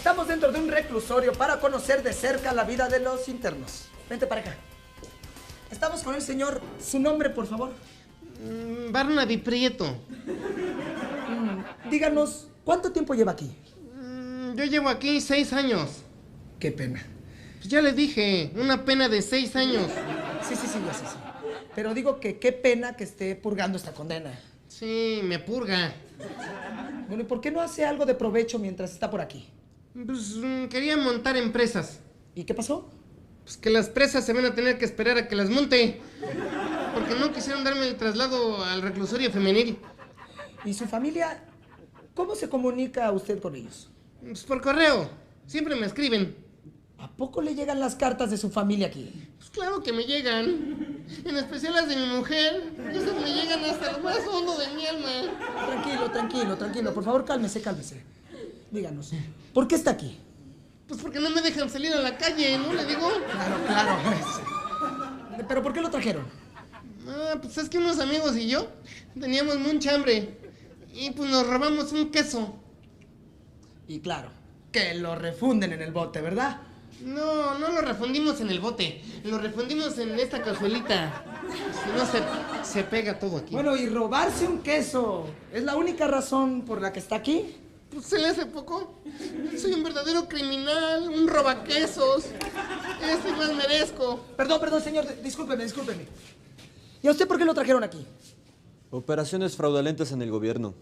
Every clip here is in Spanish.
Estamos dentro de un reclusorio para conocer de cerca la vida de los internos. Vente para acá. Estamos con el señor. ¿Su nombre, por favor? Barnaby Prieto. Díganos, ¿cuánto tiempo lleva aquí? Yo llevo aquí 6 años. Qué pena. Pues ya le dije, una pena de 6 años. Sí, ya sé, sí. Pero digo que qué pena que esté purgando esta condena. Sí, me purga. Bueno, ¿y por qué no hace algo de provecho mientras está por aquí? Pues quería montar empresas. ¿Y qué pasó? Pues que las presas se van a tener que esperar a que las monte. Porque no quisieron darme el traslado al reclusorio femenil. ¿Y su familia? ¿Cómo se comunica usted con ellos? Pues por correo. Siempre me escriben. ¿A poco le llegan las cartas de su familia aquí? Pues claro que me llegan. En especial las de mi mujer. Esas me llegan hasta lo más hondo de mi alma. Tranquilo. Por favor, cálmese. Díganos, ¿por qué está aquí? Pues porque no me dejan salir a la calle, ¿no le digo? Claro. ¿Pero por qué lo trajeron? Pues es que unos amigos y yo teníamos mucha hambre. Y pues nos robamos un queso. Y claro, que lo refunden en el bote, ¿verdad? No lo refundimos en el bote. Lo refundimos en esta cazuelita. Si no se pega todo aquí. Bueno, y robarse un queso, ¿es la única razón por la que está aquí? Pues se le hace poco. Soy un verdadero criminal, un robaquesos. Eso más merezco. Perdón, señor, discúlpeme. ¿Y a usted por qué lo trajeron aquí? Operaciones fraudulentas en el gobierno,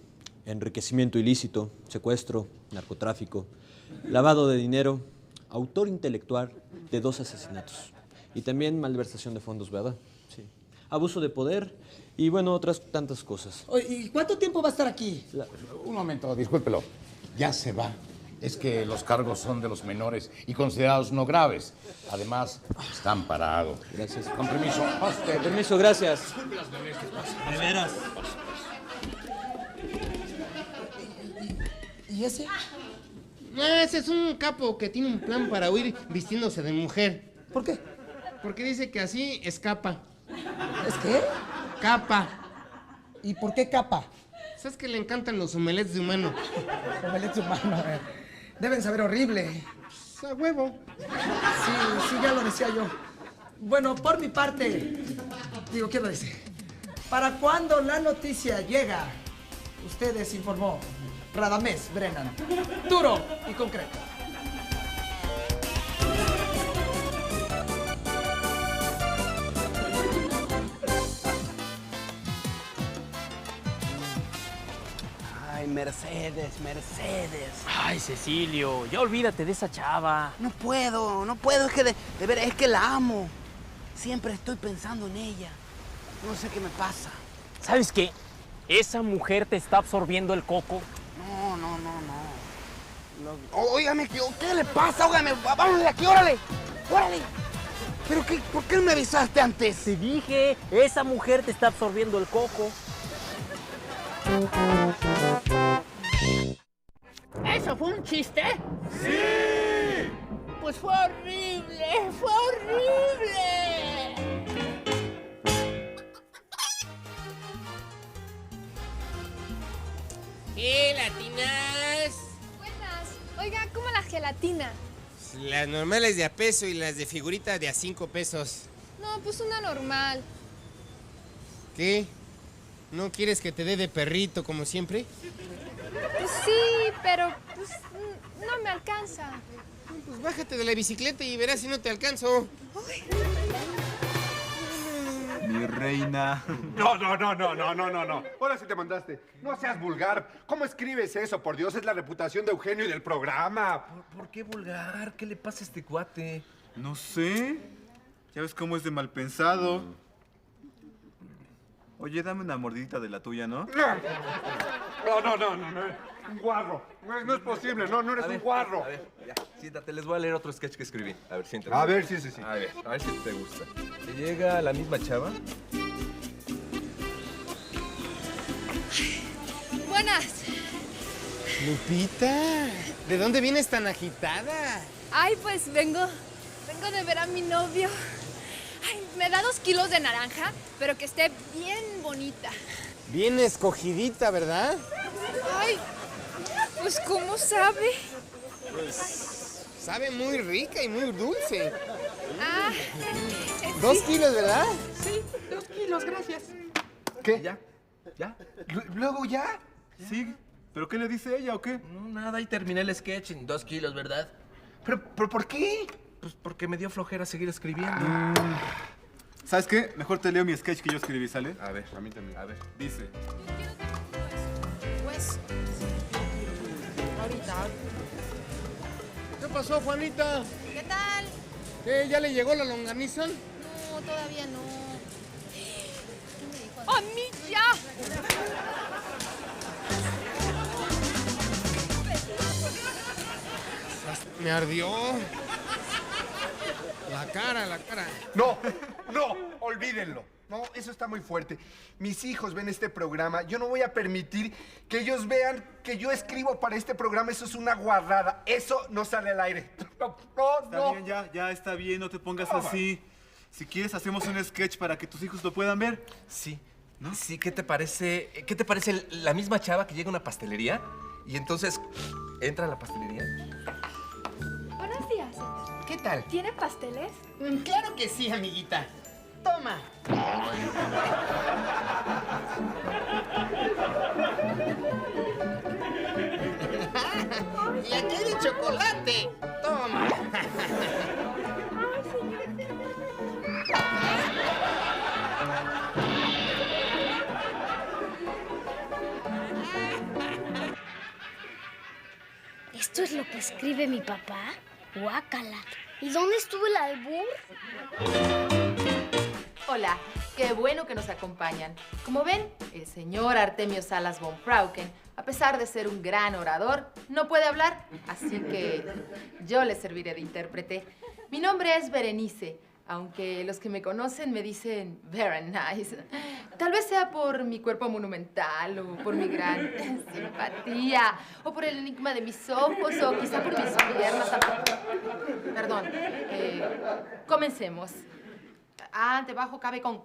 enriquecimiento ilícito, secuestro, narcotráfico, lavado de dinero, autor intelectual de 2 asesinatos y también malversación de fondos, ¿verdad? Sí. Abuso de poder y, bueno, otras tantas cosas. ¿Y cuánto tiempo va a estar aquí? Un momento, discúlpelo. Ya se va. Es que los cargos son de los menores y considerados no graves. Además, está amparado. Gracias. Con permiso, pase. Permiso, gracias. De veras. ¿Y ese? Ese es un capo que tiene un plan para huir vistiéndose de mujer. ¿Por qué? Porque dice que así escapa. ¿Es qué? Capa. ¿Y por qué capa? ¿Sabes que le encantan los omelets de humano? Omelette humano, deben saber horrible. Pues, a huevo. Sí, ya lo decía yo. Bueno, por mi parte, quiero decir, para cuando la noticia llega, ustedes informó Radamés Brennan, duro y concreto. Ay, Mercedes. Ay, Cecilio, ya olvídate de esa chava. No puedo, es que de veras, es que la amo. Siempre estoy pensando en ella. No sé qué me pasa. ¿Sabes qué? Esa mujer te está absorbiendo el coco. No. Óigame, ¿qué le pasa? Óigame, vámonos de aquí, órale. ¿Pero qué? ¿Por qué no me avisaste antes? Te dije, esa mujer te está absorbiendo el coco. ¿Eso fue un chiste? ¡Sí! Pues fue horrible. ¿Qué, latinas? Buenas. Oiga, ¿cómo la gelatina? Las normales de a peso y las de figurita de a 5 pesos. No, pues una normal. ¿Qué? ¿No quieres que te dé de perrito como siempre? Pues sí, pero pues no me alcanza. Pues bájate de la bicicleta y verás si no te alcanzo. Mi reina. No. Ahora sí te mandaste. No seas vulgar. ¿Cómo escribes eso? Por Dios, es la reputación de Eugenio y del programa. ¿Por qué vulgar? ¿Qué le pasa a este cuate? No sé. Ya ves cómo es de mal pensado. Oye, dame una mordidita de la tuya, ¿no? No. Un guarro. No es posible. No eres un guarro. A ver, ya, siéntate. Les voy a leer otro sketch que escribí. A ver, siéntate. A ver, sí. A ver si te gusta. Te llega la misma chava. Buenas. Lupita, ¿de dónde vienes tan agitada? Ay, pues vengo de ver a mi novio. Ay, me da 2 kilos de naranja, pero que esté bien bonita. Bien escogidita, ¿verdad? Ay, pues ¿cómo sabe? Pues sabe muy rica y muy dulce. Ah, 2 kilos, ¿verdad? Sí, 2 kilos, gracias. ¿Qué? ¿Ya? ¿Ya? ¿Luego ya? Sí, ¿pero qué le dice ella o qué? No, nada, ahí terminé el sketch en 2 kilos, ¿verdad? ¿Pero por qué? Pues porque me dio flojera seguir escribiendo. ¿Sabes qué? Mejor te leo mi sketch que yo escribí, ¿sale? A ver. A mí también. A ver. Dice. Pues. Ahorita. ¿Qué pasó, Juanita? ¿Qué tal? ¿Qué, ya le llegó la longaniza? No, todavía no. ¿Qué me dijo? ¡A mí ya! Me ardió. La cara. No, olvídenlo. No, eso está muy fuerte. Mis hijos ven este programa. Yo no voy a permitir que ellos vean que yo escribo para este programa. Eso es una guarrada. Eso no sale al aire. No. Está bien, ya está bien, no te pongas así. Si quieres, hacemos un sketch para que tus hijos lo puedan ver. Sí. ¿No? Sí, ¿qué te parece la misma chava que llega a una pastelería y entonces entra a la pastelería? Buenos días. ¿Qué tal? ¿Tiene pasteles? Claro que sí, amiguita. Toma. Y aquí hay de chocolate. Toma. ¿Esto es lo que escribe mi papá? Guácala. ¿Y dónde estuvo el albur? Hola, qué bueno que nos acompañan. Como ven, el señor Artemio Salas von Frauchen, a pesar de ser un gran orador, no puede hablar, así que yo le serviré de intérprete. Mi nombre es Berenice, aunque los que me conocen me dicen very nice. Tal vez sea por mi cuerpo monumental, o por mi gran simpatía, o por el enigma de mis ojos, o quizá por mis piernas. Perdón, comencemos. Debajo cabe con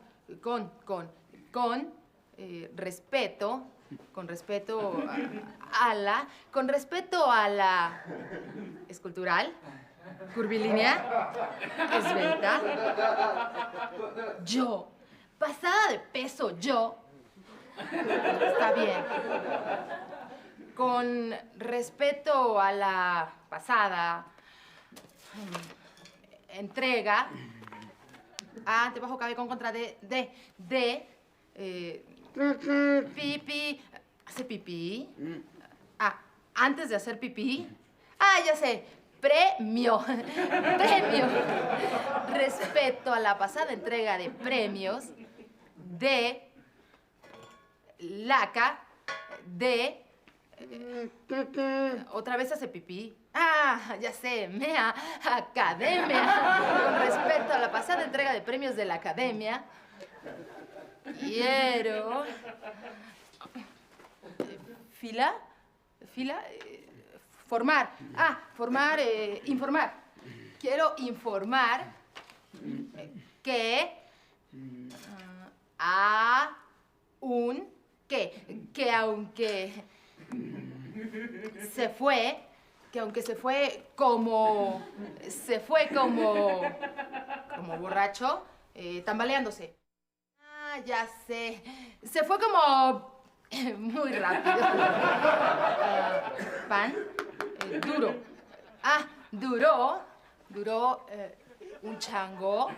respeto, con respeto a la escultural, curvilínea, esbelta, yo, pasada de peso, yo, está bien, con respeto a la pasada, entrega, debajo cabe con contra pipí. ¿Hace pipí? Antes de hacer pipí. Ya sé. Premio. Premio. Respeto a la pasada entrega de premios de laca de... otra vez hace pipí. Ya sé, mea, academia. Con respeto a la pasada entrega de premios de la academia, quiero... formar. Informar. Quiero informar que... que aunque se fue como borracho, tambaleándose. Ya sé. Se fue como muy rápido. Pan, duro. Duró un chango.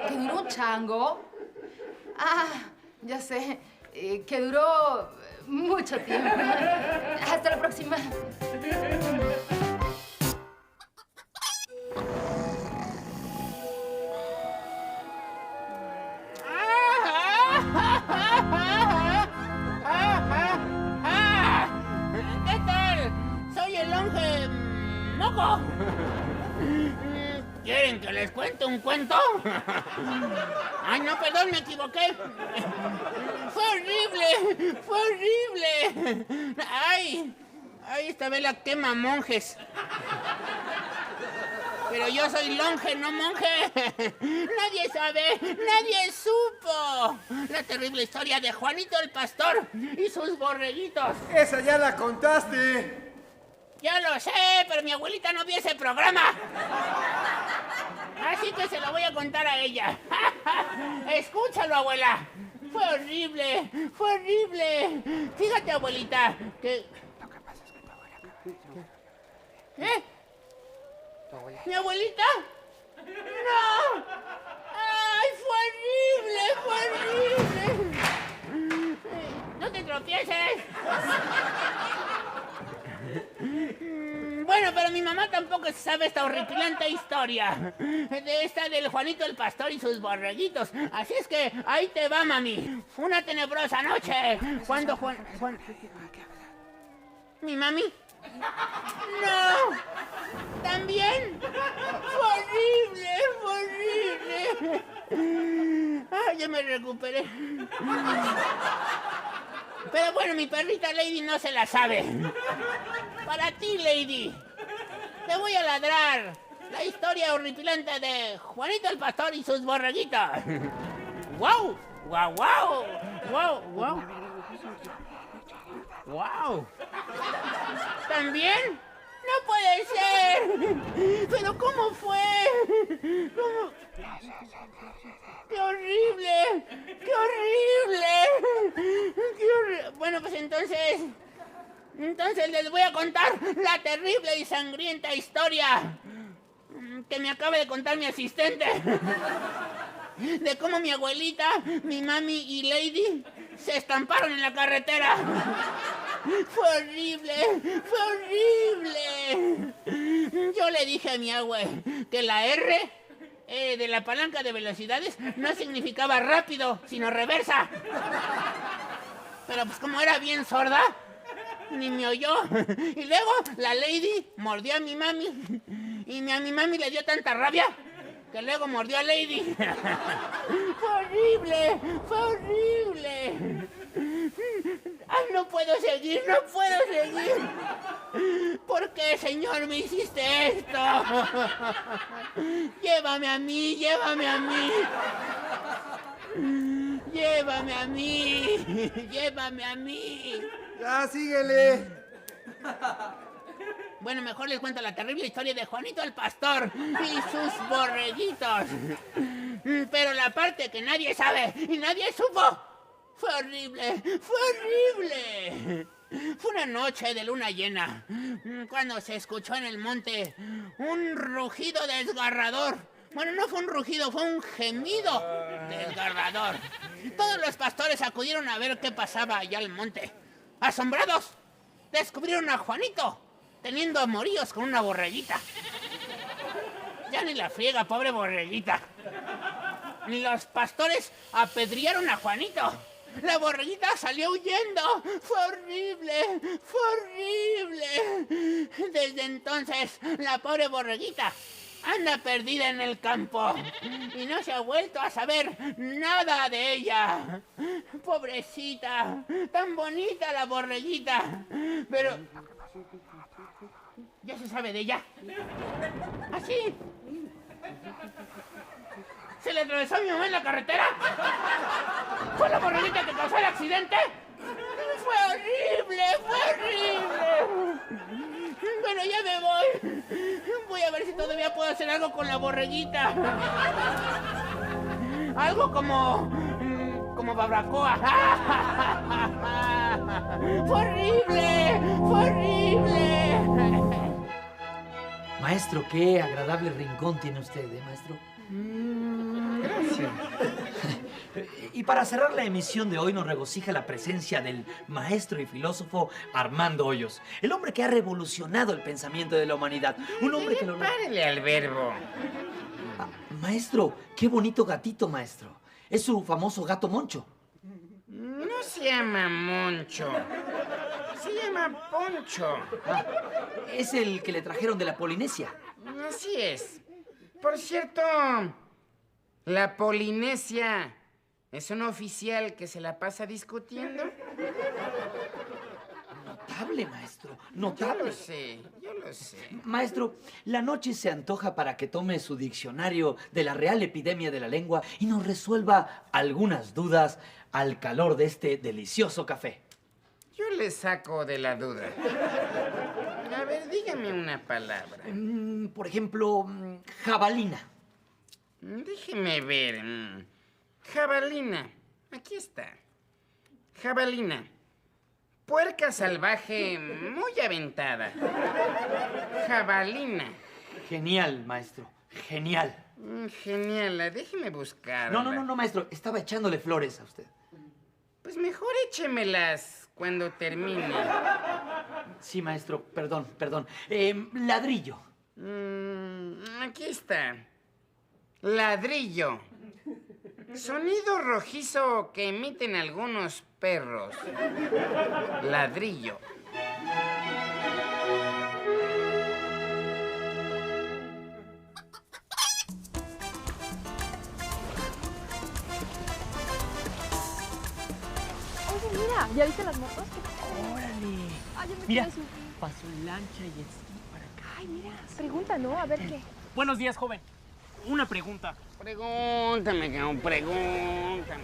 Que duró un chango. Ya sé. Que duró mucho tiempo. Hasta la próxima. ¿Qué tal? Soy el longe moco. ¿Quieren que les cuente un cuento? Ay, no, perdón, me equivoqué. ¡Fue horrible! ¡Ay, esta vela quema monjes! Pero yo soy longe, no monje. Nadie sabe, nadie supo la terrible historia de Juanito el Pastor y sus borreguitos. ¡Esa ya la contaste! Yo lo sé, pero mi abuelita no vio ese programa. Así que se lo voy a contar a ella. Escúchalo, abuela. Fue horrible, fue horrible. Fíjate, abuelita, que... Lo que pasa es que tu abuela acaba de decir... ¿Eh? ¿Tu abuela? ¿Mi abuelita? ¡No! ¡Ay, fue horrible, fue horrible! ¡No te tropieces! Bueno, pero mi mamá tampoco sabe esta horripilante historia. De esta del Juanito el Pastor y sus borreguitos. Así es que ahí te va, mami. Fue una tenebrosa noche. Cuando Juan... ¿Mi mami? ¡No! ¿También? ¡Fue horrible, fue horrible! ¡Ay, ya me recuperé! Pero bueno, mi perrita Lady no se la sabe. Para ti, Lady, te voy a ladrar la historia horripilante de Juanito el Pastor y sus borreguitos. ¡Guau! ¡Guau, guau! ¡Guau, guau! ¡Guau! ¿También? ¡No puede ser! ¿Pero cómo fue? ¿Cómo? ¡Qué horrible! ¡Qué horrible! ¡Qué horrible! Bueno, pues entonces les voy a contar la terrible y sangrienta historia que me acaba de contar mi asistente. De cómo mi abuelita, mi mami y Lady se estamparon en la carretera. ¡Fue horrible! ¡Fue horrible! Yo le dije a mi abue que la R de la palanca de velocidades no significaba rápido, sino reversa. Pero pues como era bien sorda, ni me oyó. Y luego la Lady mordió a mi mami. Y a mi mami le dio tanta rabia que luego mordió a Lady. ¡Fue horrible! ¡Fue horrible! ¡Ay, no puedo seguir! ¡No puedo seguir! ¿Por qué, señor, me hiciste esto? ¡Llévame a mí! ¡Llévame a mí! ¡Llévame a mí! ¡Llévame a mí! ¡Ya, síguele! Bueno, mejor les cuento la terrible historia de Juanito el Pastor y sus borreguitos. Pero la parte que nadie sabe y nadie supo fue horrible, fue horrible. Fue una noche de luna llena, cuando se escuchó en el monte un rugido desgarrador. Bueno, no fue un rugido, fue un gemido desgarrador. Todos los pastores acudieron a ver qué pasaba allá al monte. Asombrados, descubrieron a Juanito teniendo amoríos con una borreguita. Ya ni la friega, pobre borreguita. Ni los pastores apedrearon a Juanito. La borreguita salió huyendo. ¡Fue horrible! ¡Fue horrible! Desde entonces, la pobre borreguita anda perdida en el campo y no se ha vuelto a saber nada de ella. Pobrecita, tan bonita la borreguita. Pero... ¿ya se sabe de ella? ¿Así? ¿Se le atravesó a mi mamá en la carretera? ¿Fue la borreguita que causó el accidente? ¡Fue horrible! ¡Fue horrible! Bueno, ya me voy. Voy a ver si todavía puedo hacer algo con la borreguita. Algo como barbacoa. ¡Fue horrible! ¡Fue horrible! Maestro, qué agradable rincón tiene usted, maestro? Gracias. Y para cerrar la emisión de hoy nos regocija la presencia del maestro y filósofo Armando Hoyos, el hombre que ha revolucionado el pensamiento de la humanidad. Un hombre que lo... Párele al verbo. Maestro, qué bonito gatito, maestro. Es su famoso gato Moncho. No se llama Moncho. Se llama Poncho. Es el que le trajeron de la Polinesia. Así es. Por cierto, la Polinesia es un oficial que se la pasa discutiendo. Notable, maestro. Notable. Yo lo sé, yo lo sé. Maestro, la noche se antoja para que tome su diccionario de la Real Epidemia de la Lengua y nos resuelva algunas dudas al calor de este delicioso café. Yo le saco de la duda. A ver, dígame una palabra. Por ejemplo, jabalina. Déjeme ver. Jabalina. Aquí está. Jabalina. Puerca salvaje muy aventada. Jabalina. Genial, maestro. Genial. Genial. Déjeme buscarla. No, maestro. Estaba echándole flores a usted. Pues mejor échemelas cuando termine. Sí, maestro. Perdón. Ladrillo. Aquí está. Ladrillo. Sonido rojizo que emiten algunos perros. Ladrillo. Oye, mira, ¿ya viste las motos? ¡Órale! Ay, yo me Mira, quiero subir. pasó en lancha y esquí para acá. Ay, mira, pregunta, ¿no? A ver qué. Buenos días, joven. Una pregunta. Pregúntame, cabrón, pregúntame.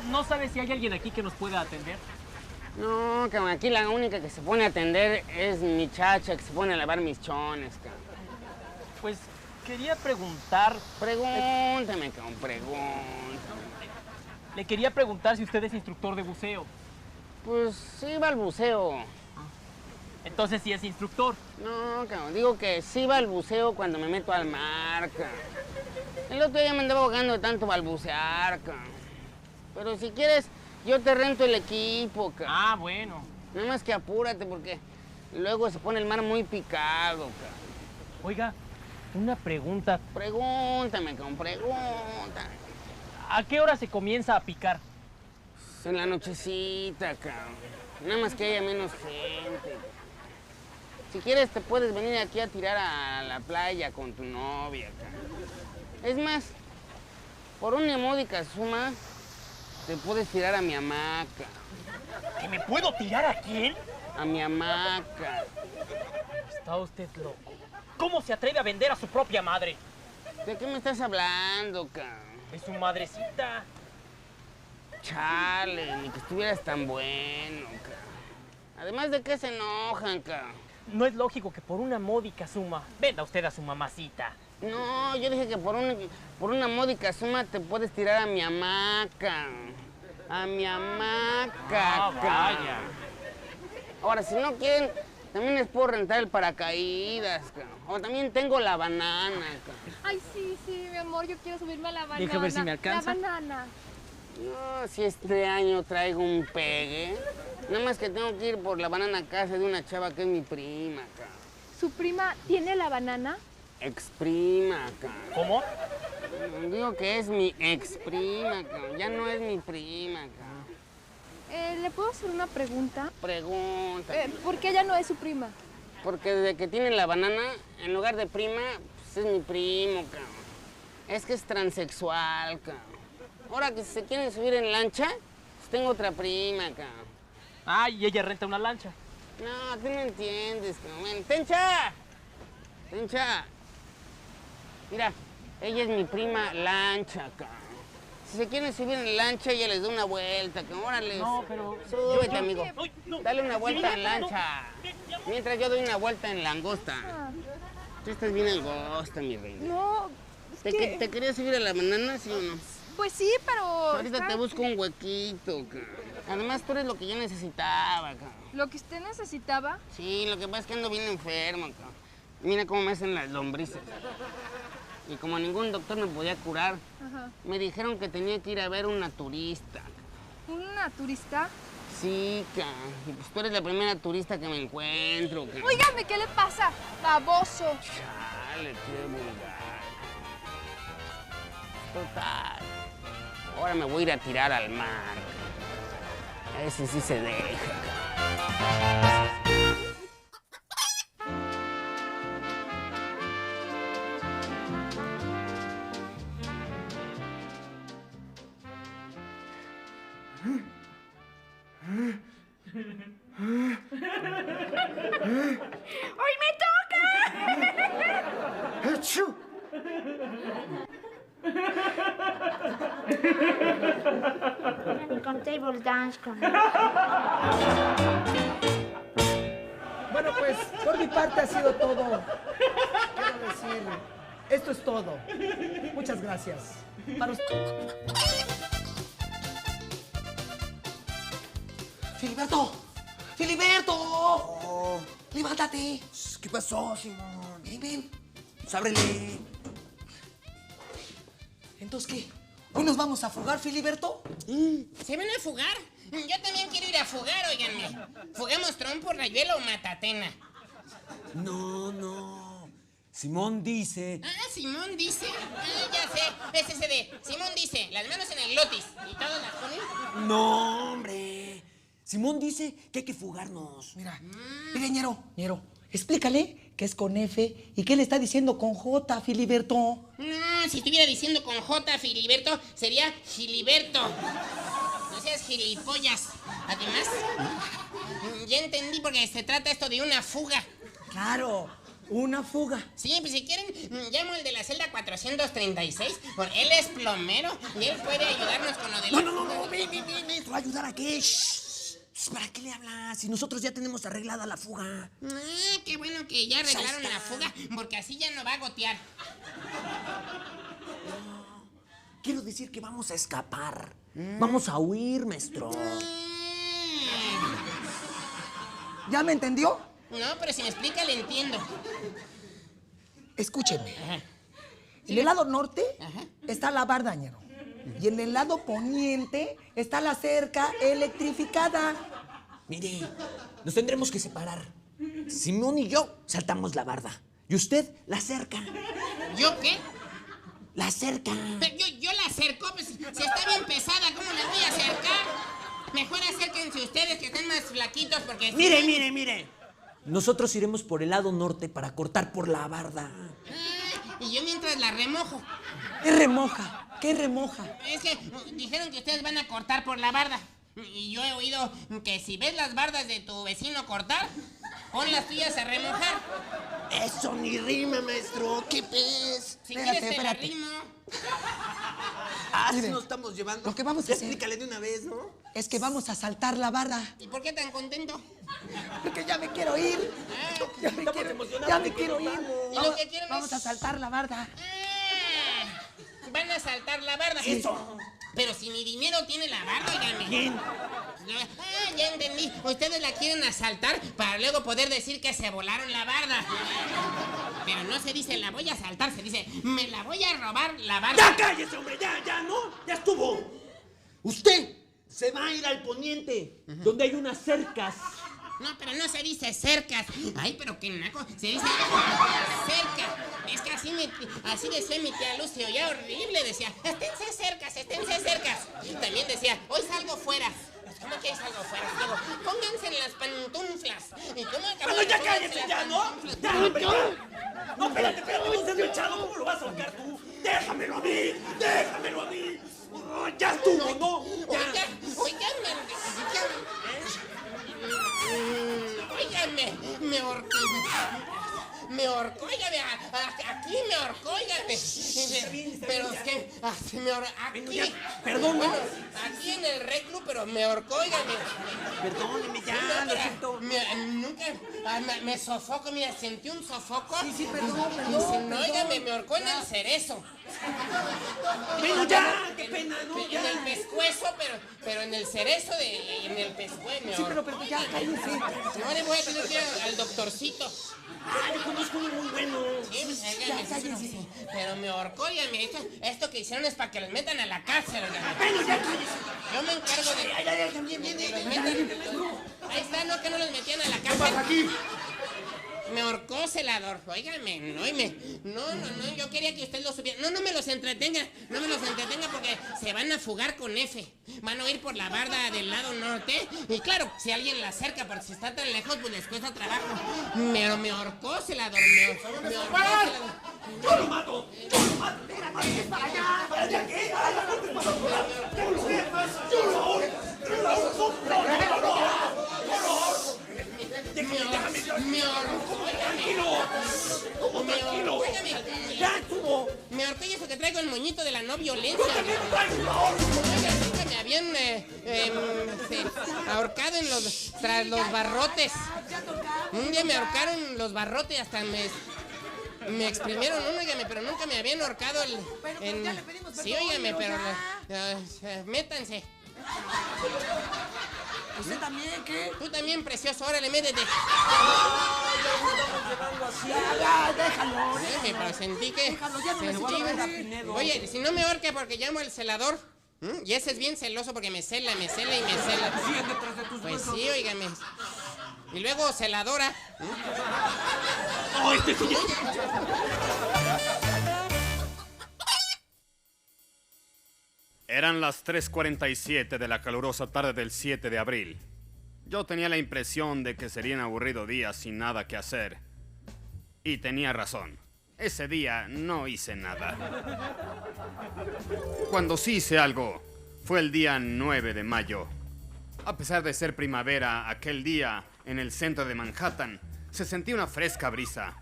¿No sabes si hay alguien aquí que nos pueda atender? No, cabrón, aquí la única que se pone a atender es mi chacha que se pone a lavar mis chones, cabrón. Pues quería preguntar... Pregúntame, cabrón, pregúntame. Le quería preguntar si usted es instructor de buceo. Pues sí va al buceo. Entonces sí es instructor. No, cabrón, digo que sí va al buceo cuando me meto al mar, cabrón. El otro día me andaba ahogando de tanto balbucear, cabrón. Pero si quieres, yo te rento el equipo, cabrón. Ah, bueno. Nada más que apúrate porque luego se pone el mar muy picado, cabrón. Oiga, una pregunta. Pregúntame, cabrón, pregúntame. ¿A qué hora se comienza a picar? Pues en la nochecita, cabrón. Nada más que haya menos gente. Si quieres, te puedes venir aquí a tirar a la playa con tu novia, cabrón. Es más, por una módica suma, te puedes tirar a mi hamaca. ¿Que me puedo tirar a quién? A mi hamaca. Está usted loco. ¿Cómo se atreve a vender a su propia madre? ¿De qué me estás hablando, cabrón? Es su madrecita. Chale, ni que estuvieras tan bueno, cabrón. Además de que se enojan, cabrón. No es lógico que por una módica suma venda usted a su mamacita. No, yo dije que por una módica suma te puedes tirar a mi hamaca. A mi hamaca. Vaya. Ahora, si no quieren, también les puedo rentar el paracaídas, cabrón. O también tengo la banana, cabrón. Ay, sí, mi amor, yo quiero subirme a la banana. Deja ver si me alcanza. La banana. No, si este año traigo un pegue. Nada más que tengo que ir por la banana a casa de una chava que es mi prima, cabrón. ¿Su prima tiene la banana? Exprima, cabrón. ¿Cómo? Digo que es mi exprima, cabrón. Ya no es mi prima, cabrón. ¿Le puedo hacer una pregunta? Pregunta. ¿Por qué ella no es su prima? Porque desde que tiene la banana, en lugar de prima, pues es mi primo, cabrón. Es que es transexual, cabrón. Ahora que si se quieren subir en lancha, pues tengo otra prima, cabrón. Ah, y ella renta una lancha. No, tú no entiendes, cabrón. ¡Tencha! ¡Tencha! Mira, ella es mi prima lancha, cabrón. Si se quieren subir en lancha, ella les da una vuelta, cabrón. Órale. No, pero... Súbete, amigo. No. Dale una vuelta Sí, en lancha. Mientras yo doy una vuelta en langosta. Tú estás bien angosta, mi reina. No, ¿Te querías subir a la banana, sí o no? Pues sí, pero... Ahorita te busco un huequito, cabrón. Además, tú eres lo que yo necesitaba, cabrón. ¿Lo que usted necesitaba? Sí, lo que pasa es que ando bien enfermo, cabrón. Mira cómo me hacen las lombrices. Y como ningún doctor me podía curar, me dijeron que tenía que ir a ver una turista. ¿Una turista? Sí, cabrón. Y pues tú eres la primera turista que me encuentro, cabrón. Óigame, ¿qué le pasa? Baboso. Chale, qué vulgar. Total. Ahora me voy a ir a tirar al mar. Ese sí se deja. ¡Hoy me toca! ¡Achú! Con table dance con... Bueno, pues, por mi parte ha sido todo. Quiero decir, esto es todo. Muchas gracias. Para usted. ¡Filiberto! ¡Filiberto! Oh. ¡Levántate! ¿Qué pasó, Simón? Ven, ven. Pues ábrele. ¿Entonces qué? ¿Hoy nos vamos a fugar, Filiberto? ¿Se van a fugar? Yo también quiero ir a fugar, óiganme. ¿Fugamos trompo, rayuelo o matatena? No. Simón dice... Ah, Simón dice. Ah, ya sé. Es ese de Simón dice, las manos en el glotis. ¿Y todos las ponen? No, hombre. Simón dice que hay que fugarnos. Mira, Ñero, explícale que es con F y que le está diciendo con J, Filiberto. No, si estuviera diciendo con J, Filiberto, sería Giliberto. No seas gilipollas. Además, ya entendí porque se trata esto de una fuga. Claro, una fuga. Sí, pues si quieren, llamo al de la celda 436. Porque él es plomero y él puede ayudarnos con lo de la No, ven. ¿Te va a ayudar a qué? ¿Para qué le hablas? Si nosotros ya tenemos arreglada la fuga. Ah, qué bueno que ya arreglaron la fuga, porque así ya no va a gotear. No, quiero decir que vamos a escapar. Vamos a huir, maestro. ¿Ya me entendió? No, pero si me explica, le entiendo. Escúchenme. En el lado norte está la barda, Ñero. Y en el lado poniente está la cerca electrificada. Mire, nos tendremos que separar. Simón y yo saltamos la barda. Y usted la cerca. ¿Yo qué? La cerca. Pero yo la acerco, pues si está bien pesada, ¿cómo la voy a acercar? Mejor acérquense ustedes que están más flaquitos porque... Mire. Nosotros iremos por el lado norte para cortar por la barda. Y yo mientras la remojo. ¿Qué remoja? ¿Qué remoja? Es que dijeron que ustedes van a cortar por la barda. Y yo he oído que si ves las bardas de tu vecino cortar, pon las tuyas a remojar. Eso ni rima, maestro. ¿Qué pez? Si quieres te la rimo. Si nos estamos llevando. Lo que vamos a hacer... Explícale de una vez, ¿no? Es que vamos a saltar la barda. ¿Y por qué tan contento? Porque ya me quiero ir. Ya me quiero ir. ¿Y lo que quieren vamos a saltar la barda. Van a saltar la barda. Eso. Pero si mi dinero tiene la barda, óigame. ¿Quién? Ya entendí. Ustedes la quieren asaltar para luego poder decir que se volaron la barda. Pero no se dice la voy a asaltar, se dice me la voy a robar la barda. ¡Ya cállese, hombre! ¡Ya, ¿no? ¡Ya estuvo! Usted se va a ir al poniente, donde hay unas cercas. No, pero no se dice cercas. Ay, pero qué naco. Se dice cerca. Es que así decía mi tía Lucio. Ya horrible, decía. Esténse cercas. También decía, hoy salgo fuera. ¿Cómo que hoy salgo fuera? Digo, pónganse en las pantuflas. ¿Y cómo acabó? Bueno, ya cállese, ya, ¿no? Ya, hombre, ya. No, espérate, no seas echado. ¿Cómo lo vas a ahorcar tú? Déjamelo a mí. Oh, ya estuvo, ¿no? Óigame, me ahorcó. Me ahorcó, óigame, aquí me ahorcó, óigame. Pero es que, se me ahorcó, aquí. Perdón, bueno, aquí en el reclu, pero me ahorcó, óigame. Perdóneme, ya, lo siento. Me sofoco, mira, sentí un sofoco. Sí, perdón. No, óigame, me ahorcó en el cerezo. Bueno, ya, qué pena, ¿no? En el pescuezo, pero en el cerezo en el pescuezo. Sí, pero ya, cállense. No le voy a tener que ir al doctorcito. Ay, conozco uno muy bueno. Sí, pues, cállense. Pero me ahorcó, óigame, esto que hicieron es para que los metan a la cárcel, óigame. Bueno, ya cállese. Yo me encargo de... Ya, también. Ahí está, ¿no? Que no los metían a la cárcel. ¿Qué pasa aquí? Me ahorcó, celador. Óigame, no, yo quería que usted los subiera. No me los entretenga. No me los entretenga porque se van a fugar con F. Van a ir por la barda del lado norte. Y claro, si alguien la acerca, porque si está tan lejos, pues les cuesta trabajo. Pero me ahorcó, celador. Me ahorcó, celador. ¡Yo lo mato! ¡Espérate! ¡Para allá! ¡Para allá! ¿Qué? ¡Yo lo ahorco! Me ahorcó, Ya estuvo. Me ahorcó y eso que traigo el moñito de la no violencia. ¡Yo también lo traigo! nunca me habían ahorcado tras los barrotes. Un día me ahorcaron los barrotes, hasta me exprimieron uno, óigame, pero nunca me habían ahorcado Sí, óigame, pero métanse. ¿Usted también qué? Tú también, precioso, órale, métete. Déjalo. Pero sentí que... Déjalo, ya no me voy a ver a Pinedo. Oye, si no me ahorca porque llamo al celador. Y ese es bien celoso porque me cela y me cela. Siguen detrás de tus Pues huesos. sí, óigame. Y luego celadora. ¡Oh, este señor! Eran las 3:47 de la calurosa tarde del 7 de abril. Yo tenía la impresión de que sería un aburrido día sin nada que hacer. Y tenía razón. Ese día no hice nada. Cuando sí hice algo, fue el día 9 de mayo. A pesar de ser primavera, aquel día, en el centro de Manhattan, se sentía una fresca brisa.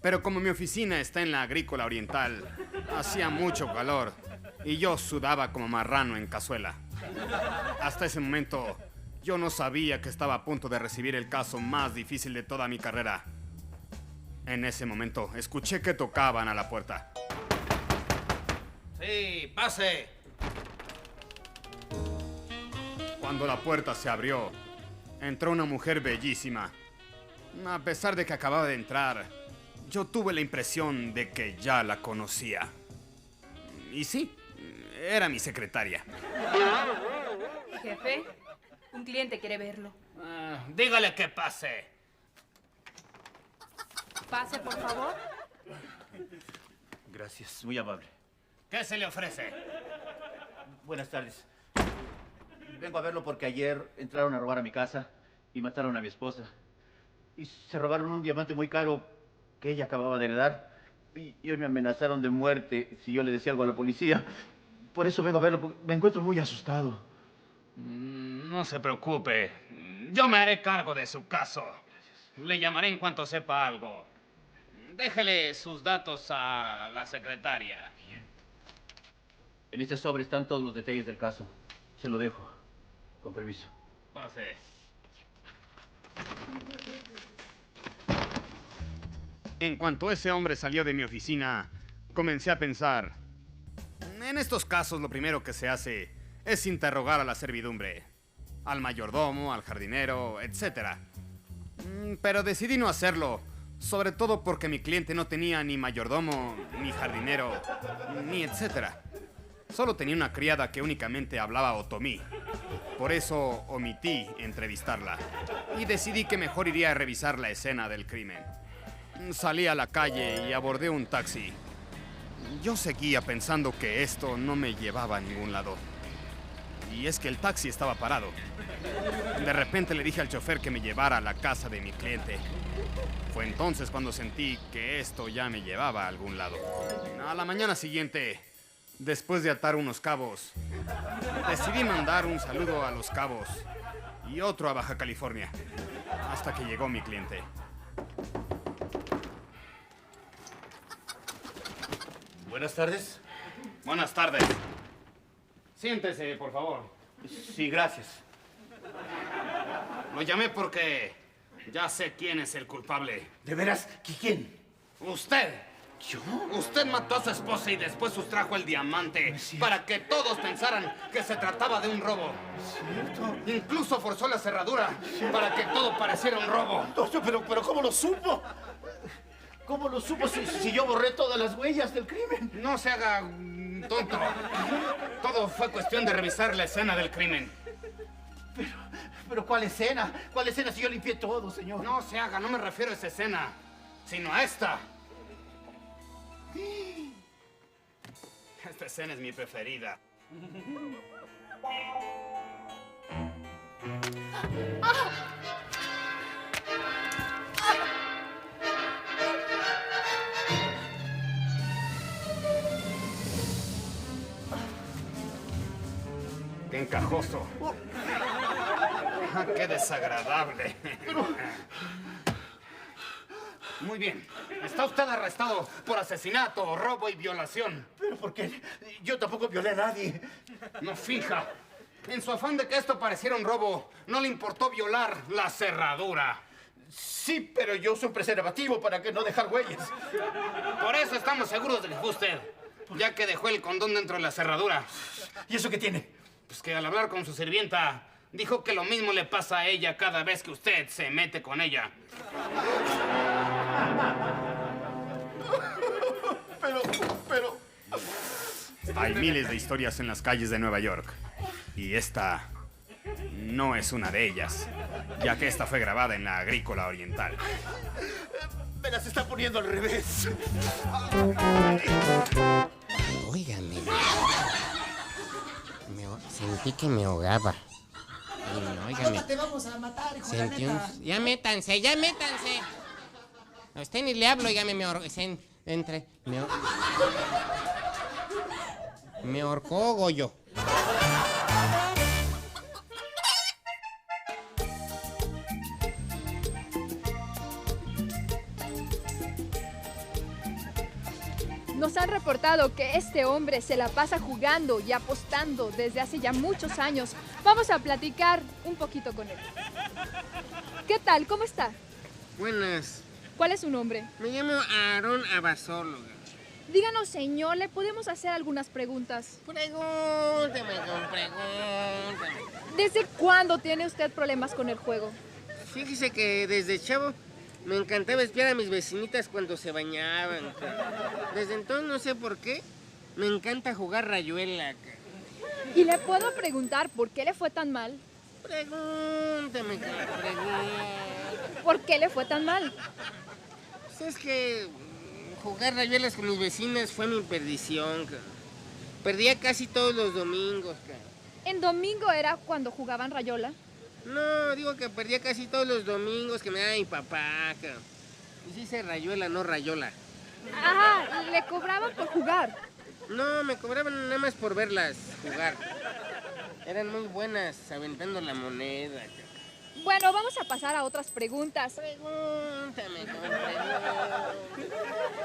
Pero como mi oficina está en la Agrícola Oriental, hacía mucho calor y yo sudaba como marrano en cazuela. Hasta ese momento, yo no sabía que estaba a punto de recibir el caso más difícil de toda mi carrera. En ese momento, escuché que tocaban a la puerta. Sí, pase. Cuando la puerta se abrió, entró una mujer bellísima. A pesar de que acababa de entrar, yo tuve la impresión de que ya la conocía. Y sí, era mi secretaria. Jefe, un cliente quiere verlo. Dígale que pase. Pase, por favor. Gracias, muy amable. ¿Qué se le ofrece? Buenas tardes. Vengo a verlo porque ayer entraron a robar a mi casa y mataron a mi esposa. Y se robaron un diamante muy caro que ella acababa de heredar. Y hoy me amenazaron de muerte si yo le decía algo a la policía. Por eso vengo a verlo, porque me encuentro muy asustado. No se preocupe. Yo me haré cargo de su caso. Le llamaré en cuanto sepa algo. Déjele sus datos a la secretaria. En este sobre están todos los detalles del caso. Se lo dejo. Con permiso. Pase. En cuanto ese hombre salió de mi oficina, comencé a pensar. En estos casos lo primero que se hace es interrogar a la servidumbre. Al mayordomo, al jardinero, etc. Pero decidí no hacerlo, sobre todo porque mi cliente no tenía ni mayordomo, ni jardinero, ni etc. Solo tenía una criada que únicamente hablaba otomí. Por eso omití entrevistarla y decidí que mejor iría a revisar la escena del crimen. Salí a la calle y abordé un taxi. Yo seguía pensando que esto no me llevaba a ningún lado. Y es que el taxi estaba parado. De repente le dije al chofer que me llevara a la casa de mi cliente. Fue entonces cuando sentí que esto ya me llevaba a algún lado. A la mañana siguiente, después de atar unos cabos, decidí mandar un saludo a Los Cabos y otro a Baja California, hasta que llegó mi cliente. Buenas tardes. Buenas tardes. Siéntese, por favor. Sí, gracias. Lo llamé porque ya sé quién es el culpable. ¿De veras? ¿Quién? ¡Usted! ¿Yo? Usted mató a su esposa y después sustrajo el diamante para que todos pensaran que se trataba de un robo. ¿Cierto? Incluso forzó la cerradura para que todo pareciera un robo. Pero ¿cómo lo supo? ¿Cómo lo supo si yo borré todas las huellas del crimen? No se haga tonto. Todo fue cuestión de revisar la escena del crimen. Pero ¿cuál escena? ¿Cuál escena si yo limpié todo, señor? No se haga, no me refiero a esa escena, sino a esta. Esta escena es mi preferida. ¡Qué encajoso! ¡Qué desagradable! Muy bien. Está usted arrestado por asesinato, robo y violación. ¿Pero por qué? Yo tampoco violé a nadie. No finja. En su afán de que esto pareciera un robo, no le importó violar la cerradura. Sí, pero yo uso un preservativo para que no dejar huellas. Por eso estamos seguros de que fue usted, ya que dejó el condón dentro de la cerradura. ¿Y eso qué tiene? Pues que al hablar con su sirvienta, dijo que lo mismo le pasa a ella cada vez que usted se mete con ella. Pero... Hay miles de historias en las calles de Nueva York. Y esta no es una de ellas, ya que esta fue grabada en la Agrícola Oriental. Me las está poniendo al revés. Óigame. Sentí que me ahogaba. Óigame. Te vamos a matar, hijo de Sentí neta. Ya métanse, ya métanse. A usted ni le hablo, óigame, me ahorcó Goyo. Nos han reportado que este hombre se la pasa jugando y apostando desde hace ya muchos años. Vamos a platicar un poquito con él. ¿Qué tal? ¿Cómo está? Buenas. ¿Cuál es su nombre? Me llamo Aarón Abasóloga. Díganos, señor, ¿le podemos hacer algunas preguntas? Pregúntame. ¿Desde cuándo tiene usted problemas con el juego? Fíjese que desde chavo me encantaba espiar a mis vecinitas cuando se bañaban. Desde entonces, no sé por qué, me encanta jugar rayuela. ¿Y le puedo preguntar por qué le fue tan mal? Pregúntame. ¿Por qué le fue tan mal? Pues es que jugar rayuelas con mis vecinas fue mi perdición. Perdía casi todos los domingos. ¿En domingo era cuando jugaban rayola? No, digo que perdía casi todos los domingos que me daba mi papá. Y sí hice rayuela, no rayola. Ajá, ¿le cobraban por jugar? No, me cobraban nada más por verlas jugar. Eran muy buenas aventando la moneda. Bueno, vamos a pasar a otras preguntas. Pregúntame.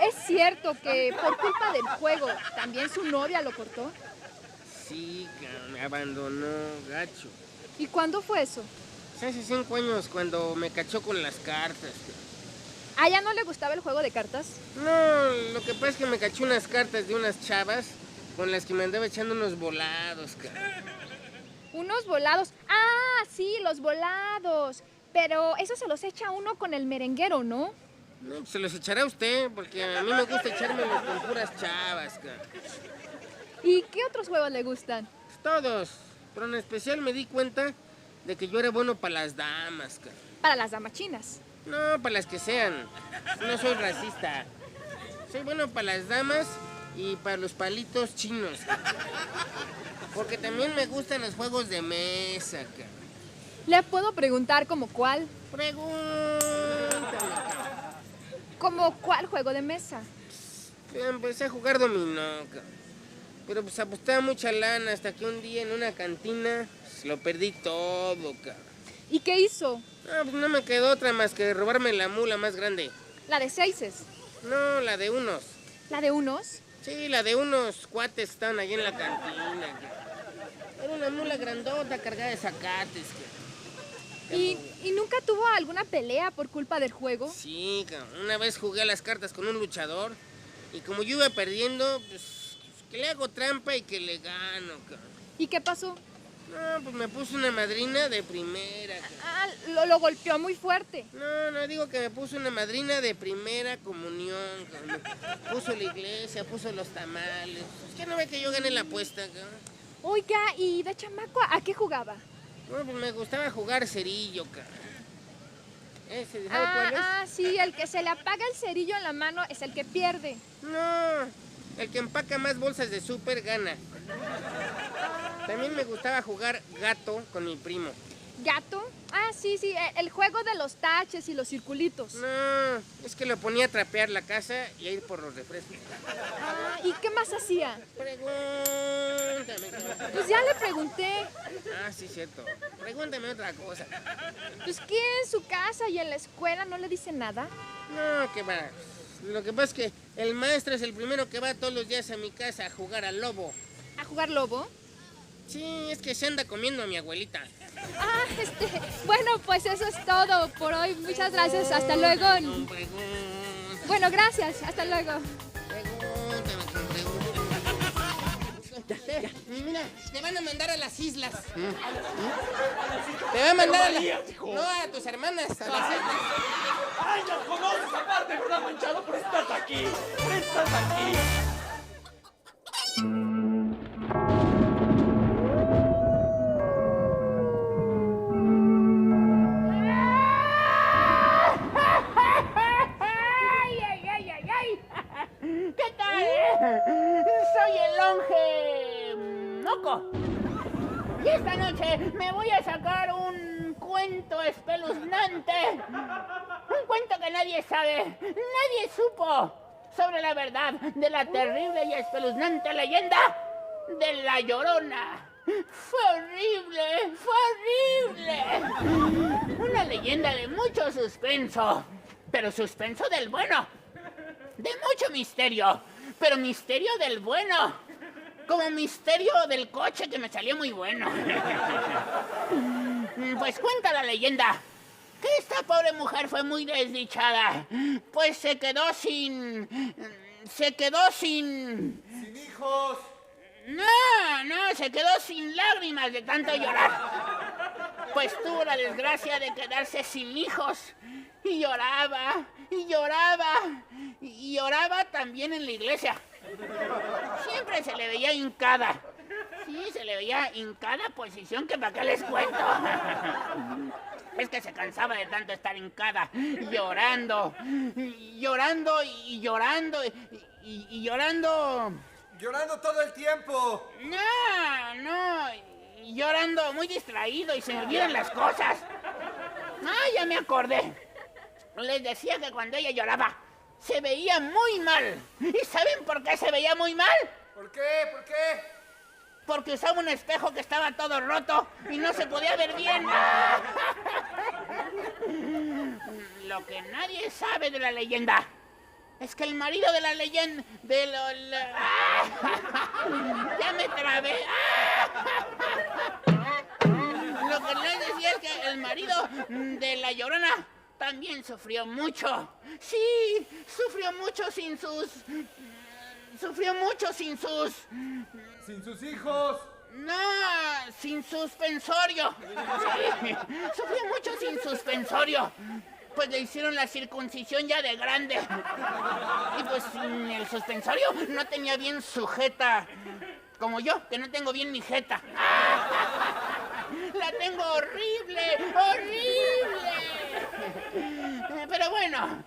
¿Es cierto que por culpa del juego también su novia lo cortó? Sí, me abandonó, gacho. ¿Y cuándo fue eso? Hace 5 años, cuando me cachó con las cartas. ¿A ella no le gustaba el juego de cartas? No, lo que pasa es que me cachó unas cartas de unas chavas con las que me andaba echando unos volados. ¿Unos volados? ¡Ah, sí, los volados! Pero eso se los echa uno con el merenguero, ¿no? No, pues se los echará usted, porque a mí me gusta echármelos con puras chavas. ¿Y qué otros juegos le gustan? Todos, pero en especial me di cuenta de que yo era bueno para las damas. Para las damas chinas. No, para las que sean. No soy racista. Soy bueno para las damas y para los palitos chinos. Porque también me gustan los juegos de mesa. ¿Le puedo preguntar como cuál? Pregúntame. ¿Como cuál juego de mesa? Empecé a jugar dominó. Pero pues apostaba mucha lana hasta que un día en una cantina lo perdí todo. ¿Y qué hizo? Pues no me quedó otra más que robarme la mula más grande. ¿La de seises? No, la de unos. ¿La de unos? Sí, la de unos cuates que estaban allí en la cantina. Era una mula grandota cargada de zacates. ¿Y nunca tuvo alguna pelea por culpa del juego? Sí, una vez jugué a las cartas con un luchador y como yo iba perdiendo, pues que le hago trampa y que le gano. ¿Y qué pasó? No, pues me puso una madrina de primera. Ah, lo golpeó muy fuerte. No, digo que me puso una madrina de primera comunión. Puso la iglesia, puso los tamales. ¿Qué no ve que yo gané la apuesta? Oiga, ¿y de chamaco a qué jugaba? No, pues me gustaba jugar cerillo, ¿Ese, ¿sabe cuál es? Ah, sí, el que se le apaga el cerillo en la mano es el que pierde. No, el que empaca más bolsas de súper gana. También me gustaba jugar gato con mi primo. ¿Gato? Ah, sí, el juego de los taches y los circulitos. No, es que lo ponía a trapear la casa y a ir por los refrescos. Ah, ¿y qué más hacía? Pregúntame. Pues ya le pregunté. Ah, sí, cierto. Pregúntame otra cosa. Pues que en su casa y en la escuela no le dicen nada. No, que va. Lo que pasa es que el maestro es el primero que va todos los días a mi casa a jugar al lobo. ¿A jugar lobo? Sí, es que se anda comiendo a mi abuelita. Ah, bueno, pues eso es todo por hoy. Muchas gracias, hasta luego. Bueno, gracias, hasta luego. Mira, te van a mandar a las islas. Te van a mandar a No, a tus hermanas, a las islas. ¡Ay, ya conoces aparte, verdad, Manchado? Pero estás aquí, estás aquí. ¿Qué tal? Soy el longe Moco. Y esta noche me voy a sacar un cuento espeluznante. Un cuento que nadie sabe, nadie supo sobre la verdad de la terrible y espeluznante leyenda de La Llorona. Fue horrible, fue horrible. Una leyenda de mucho suspenso, pero suspenso del bueno. De mucho misterio, pero misterio del bueno. Como misterio del coche que me salió muy bueno. Pues cuenta la leyenda que esta pobre mujer fue muy desdichada, pues se quedó sin... ¿Sin hijos? No, se quedó sin lágrimas de tanto llorar. Pues tuvo la desgracia de quedarse sin hijos. Y lloraba, y lloraba, y lloraba también en la iglesia. Siempre se le veía hincada. Sí, se le veía hincada posición que para qué les cuento. Es que se cansaba de tanto estar hincada, llorando, llorando y llorando, y llorando... ¡Llorando todo el tiempo! No, llorando muy distraído y se me olvidan las cosas. Ah, ya me acordé. Les decía que cuando ella lloraba, se veía muy mal. ¿Y saben por qué se veía muy mal? ¿Por qué? ¿Por qué? Porque usaba un espejo que estaba todo roto y no se podía ver bien. Lo que nadie sabe de la leyenda es que el marido de la leyenda... ¡Ya me trabé! Lo que les decía es que el marido de La Llorona también sufrió mucho. Sí, sufrió mucho sin sus... ¿Sin sus hijos? No, sin suspensorio. Sí, sufrió mucho sin suspensorio. Pues le hicieron la circuncisión ya de grande. Y pues sin el suspensorio no tenía bien sujeta. Como yo, que no tengo bien mi jeta. La tengo horrible, horrible. Pero bueno,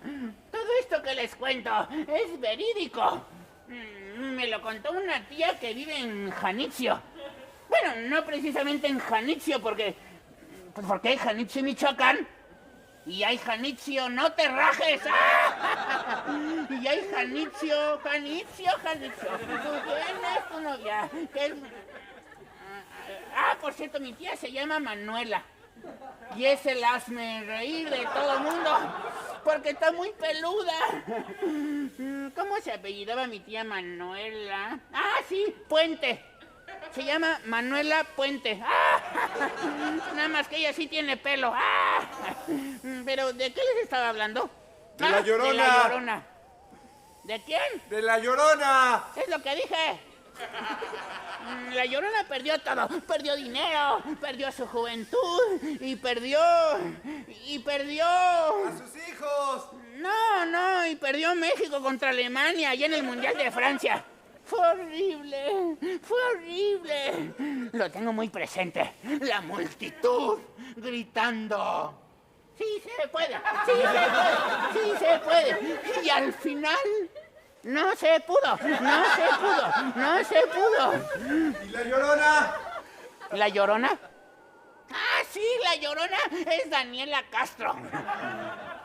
todo esto que les cuento es verídico. Me lo contó una tía que vive en Janitzio. Bueno, no precisamente en Janitzio, porque hay Janitzio, Michoacán. Y hay Janitzio, no te rajes. Y hay Janitzio. ¿Quién es tu novia? Por cierto, mi tía se llama Manuela. Y es el hazme reír de todo el mundo, porque está muy peluda. ¿Cómo se apellidaba mi tía Manuela? Sí, Puente. Se llama Manuela Puente. Nada más que ella sí tiene pelo. Pero, ¿de qué les estaba hablando? De La Llorona. De La Llorona. ¿De quién? ¡De La Llorona! Es lo que dije. La Llorona perdió todo. Perdió dinero, perdió su juventud y perdió... ¡A sus hijos! No, y perdió México contra Alemania allá en el Mundial de Francia. Fue horrible, fue horrible. Lo tengo muy presente. La multitud gritando. Sí se puede, sí se puede, sí se puede. Y al final... No se pudo. ¿Y La Llorona? ¿La Llorona? Sí, La Llorona es Daniela Castro.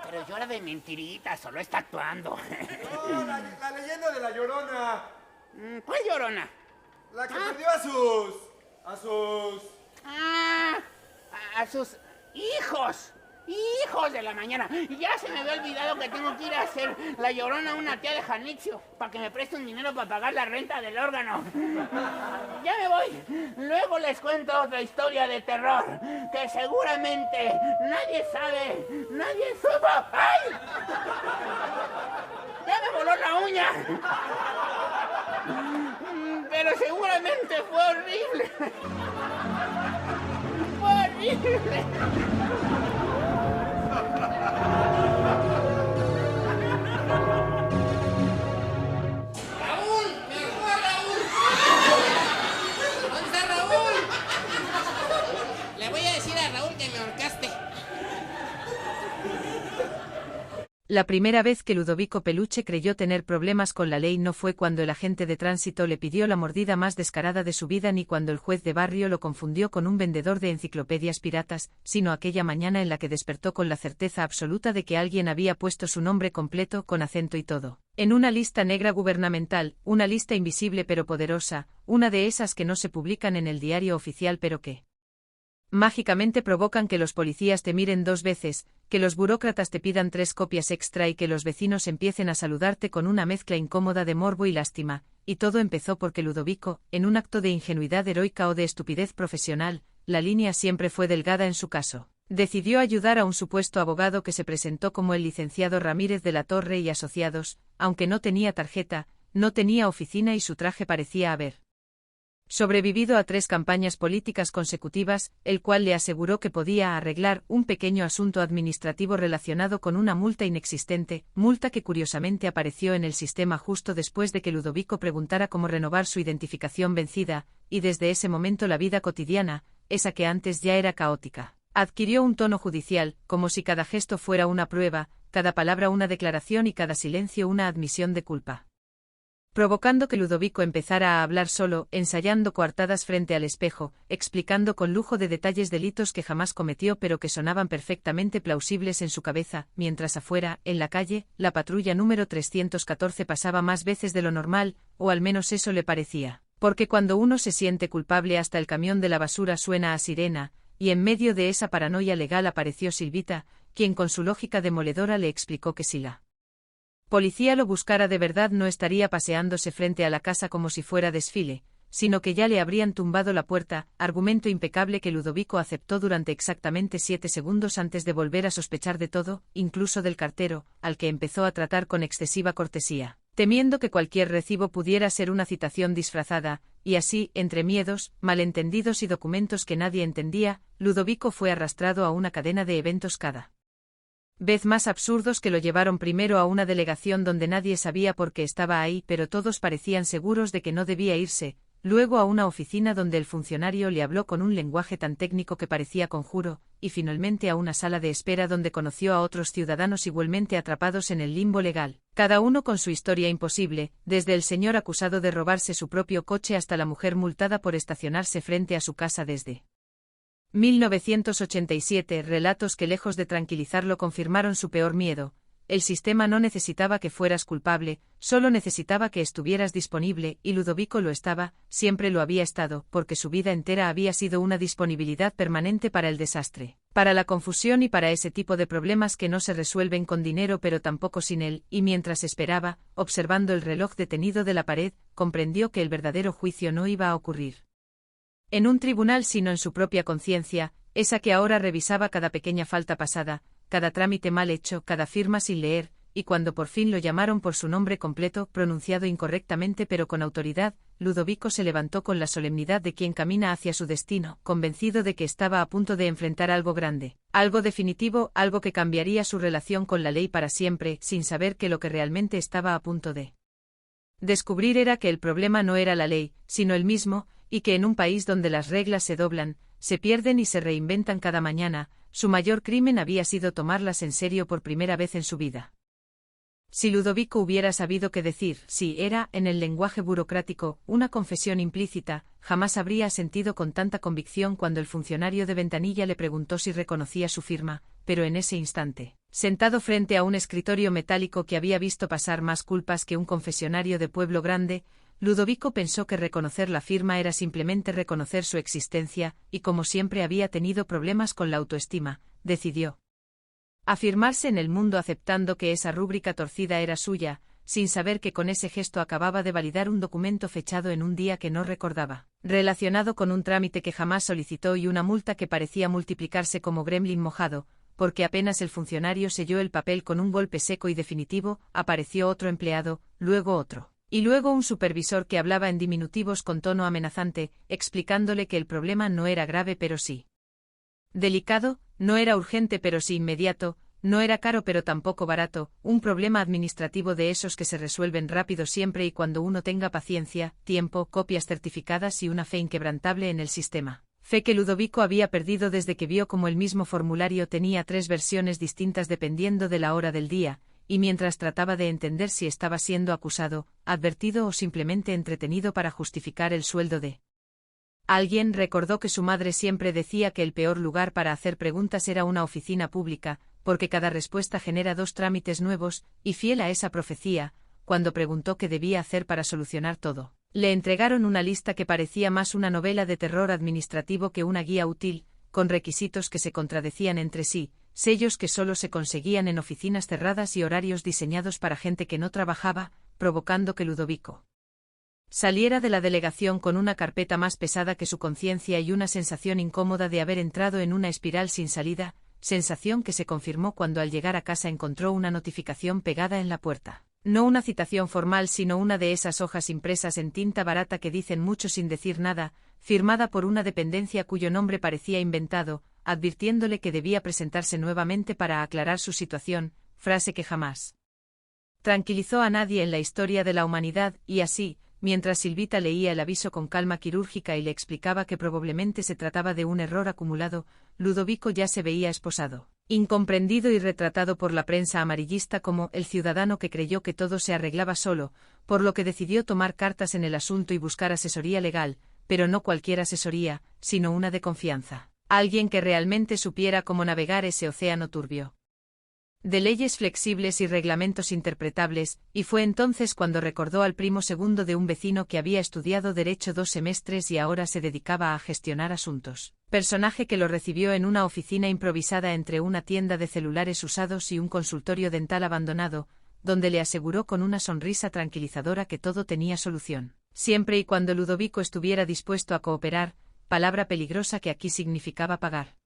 Pero llora de mentirita, solo está actuando. No, la leyenda de La Llorona. ¿Cuál Llorona? La que perdió a sus... A sus hijos. ¡Hijos de la mañana! Ya se me había olvidado que tengo que ir a hacer la llorona a una tía de Janitzio para que me preste un dinero para pagar la renta del órgano. Ya me voy. Luego les cuento otra historia de terror que seguramente nadie sabe, nadie supo. ¡Ay! ¡Ya me voló la uña! Pero seguramente fue horrible. ¡Fue horrible! ¡Raúl! ¡Me ahorcó Raúl! ¿Dónde está Raúl? Le voy a decir a Raúl que me ahorcaste. La primera vez que Ludovico Peluche creyó tener problemas con la ley no fue cuando el agente de tránsito le pidió la mordida más descarada de su vida ni cuando el juez de barrio lo confundió con un vendedor de enciclopedias piratas, sino aquella mañana en la que despertó con la certeza absoluta de que alguien había puesto su nombre completo, con acento y todo, en una lista negra gubernamental, una lista invisible pero poderosa, una de esas que no se publican en el diario oficial pero que mágicamente provocan que los policías te miren 2 veces, que los burócratas te pidan 3 copias extra y que los vecinos empiecen a saludarte con una mezcla incómoda de morbo y lástima, y todo empezó porque Ludovico, en un acto de ingenuidad heroica o de estupidez profesional, la línea siempre fue delgada en su caso, decidió ayudar a un supuesto abogado que se presentó como el licenciado Ramírez de la Torre y Asociados, aunque no tenía tarjeta, no tenía oficina y su traje parecía haber sobrevivido a 3 campañas políticas consecutivas, el cual le aseguró que podía arreglar un pequeño asunto administrativo relacionado con una multa inexistente, multa que curiosamente apareció en el sistema justo después de que Ludovico preguntara cómo renovar su identificación vencida, y desde ese momento la vida cotidiana, esa que antes ya era caótica, adquirió un tono judicial, como si cada gesto fuera una prueba, cada palabra una declaración y cada silencio una admisión de culpa, provocando que Ludovico empezara a hablar solo, ensayando coartadas frente al espejo, explicando con lujo de detalles delitos que jamás cometió pero que sonaban perfectamente plausibles en su cabeza, mientras afuera, en la calle, la patrulla número 314 pasaba más veces de lo normal, o al menos eso le parecía, porque cuando uno se siente culpable hasta el camión de la basura suena a sirena, y en medio de esa paranoia legal apareció Silvita, quien con su lógica demoledora le explicó que si la policía lo buscara de verdad no estaría paseándose frente a la casa como si fuera desfile, sino que ya le habrían tumbado la puerta, argumento impecable que Ludovico aceptó durante exactamente 7 segundos antes de volver a sospechar de todo, incluso del cartero, al que empezó a tratar con excesiva cortesía, temiendo que cualquier recibo pudiera ser una citación disfrazada, y así, entre miedos, malentendidos y documentos que nadie entendía, Ludovico fue arrastrado a una cadena de eventos cada vez más absurdos que lo llevaron primero a una delegación donde nadie sabía por qué estaba ahí pero todos parecían seguros de que no debía irse, luego a una oficina donde el funcionario le habló con un lenguaje tan técnico que parecía conjuro, y finalmente a una sala de espera donde conoció a otros ciudadanos igualmente atrapados en el limbo legal, cada uno con su historia imposible, desde el señor acusado de robarse su propio coche hasta la mujer multada por estacionarse frente a su casa desde 1987, relatos que lejos de tranquilizarlo confirmaron su peor miedo. El sistema no necesitaba que fueras culpable, solo necesitaba que estuvieras disponible, y Ludovico lo estaba, siempre lo había estado, porque su vida entera había sido una disponibilidad permanente para el desastre, para la confusión y para ese tipo de problemas que no se resuelven con dinero pero tampoco sin él, y mientras esperaba, observando el reloj detenido de la pared, comprendió que el verdadero juicio no iba a ocurrir en un tribunal sino en su propia conciencia, esa que ahora revisaba cada pequeña falta pasada, cada trámite mal hecho, cada firma sin leer, y cuando por fin lo llamaron por su nombre completo, pronunciado incorrectamente pero con autoridad, Ludovico se levantó con la solemnidad de quien camina hacia su destino, convencido de que estaba a punto de enfrentar algo grande, algo definitivo, algo que cambiaría su relación con la ley para siempre, sin saber que lo que realmente estaba a punto de descubrir era que el problema no era la ley, sino él mismo, y que en un país donde las reglas se doblan, se pierden y se reinventan cada mañana, su mayor crimen había sido tomarlas en serio por primera vez en su vida. Si Ludovico hubiera sabido qué decir, si era, en el lenguaje burocrático, una confesión implícita, jamás habría sentido con tanta convicción cuando el funcionario de ventanilla le preguntó si reconocía su firma, pero en ese instante, sentado frente a un escritorio metálico que había visto pasar más culpas que un confesionario de pueblo grande, Ludovico pensó que reconocer la firma era simplemente reconocer su existencia, y como siempre había tenido problemas con la autoestima, decidió Afirmarse en el mundo aceptando que esa rúbrica torcida era suya, sin saber que con ese gesto acababa de validar un documento fechado en un día que no recordaba, relacionado con un trámite que jamás solicitó y una multa que parecía multiplicarse como gremlin mojado, porque apenas el funcionario selló el papel con un golpe seco y definitivo, apareció otro empleado, luego otro. Y luego un supervisor que hablaba en diminutivos con tono amenazante, explicándole que el problema no era grave pero sí delicado, no era urgente pero sí inmediato, no era caro pero tampoco barato, un problema administrativo de esos que se resuelven rápido siempre y cuando uno tenga paciencia, tiempo, copias certificadas y una fe inquebrantable en el sistema. Fe que Ludovico había perdido desde que vio como el mismo formulario tenía 3 versiones distintas dependiendo de la hora del día, y mientras trataba de entender si estaba siendo acusado, advertido o simplemente entretenido para justificar el sueldo de alguien, recordó que su madre siempre decía que el peor lugar para hacer preguntas era una oficina pública, porque cada respuesta genera 2 trámites nuevos, y fiel a esa profecía, cuando preguntó qué debía hacer para solucionar todo, le entregaron una lista que parecía más una novela de terror administrativo que una guía útil, con requisitos que se contradecían entre sí, sellos que solo se conseguían en oficinas cerradas y horarios diseñados para gente que no trabajaba, provocando que Ludovico saliera de la delegación con una carpeta más pesada que su conciencia y una sensación incómoda de haber entrado en una espiral sin salida, sensación que se confirmó cuando al llegar a casa encontró una notificación pegada en la puerta. No una citación formal sino una de esas hojas impresas en tinta barata que dicen mucho sin decir nada, firmada por una dependencia cuyo nombre parecía inventado, advirtiéndole que debía presentarse nuevamente para aclarar su situación, frase que jamás tranquilizó a nadie en la historia de la humanidad, y así, mientras Silvita leía el aviso con calma quirúrgica y le explicaba que probablemente se trataba de un error acumulado, Ludovico ya se veía esposado, incomprendido y retratado por la prensa amarillista como el ciudadano que creyó que todo se arreglaba solo, por lo que decidió tomar cartas en el asunto y buscar asesoría legal, pero no cualquier asesoría, sino una de confianza. Alguien que realmente supiera cómo navegar ese océano turbio de leyes flexibles y reglamentos interpretables, y fue entonces cuando recordó al primo segundo de un vecino que había estudiado Derecho 2 semestres y ahora se dedicaba a gestionar asuntos. Personaje que lo recibió en una oficina improvisada entre una tienda de celulares usados y un consultorio dental abandonado, donde le aseguró con una sonrisa tranquilizadora que todo tenía solución, siempre y cuando Ludovico estuviera dispuesto a cooperar, palabra peligrosa que aquí significaba pagar.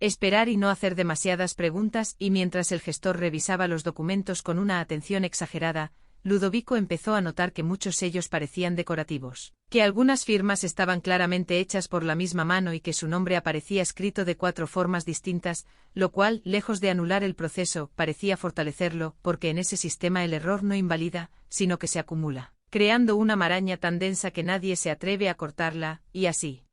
Esperar y no hacer demasiadas preguntas, y mientras el gestor revisaba los documentos con una atención exagerada, Ludovico empezó a notar que muchos sellos parecían decorativos, que algunas firmas estaban claramente hechas por la misma mano y que su nombre aparecía escrito de 4 formas distintas, lo cual, lejos de anular el proceso, parecía fortalecerlo, porque en ese sistema el error no invalida, sino que se acumula, creando una maraña tan densa que nadie se atreve a cortarla, y así.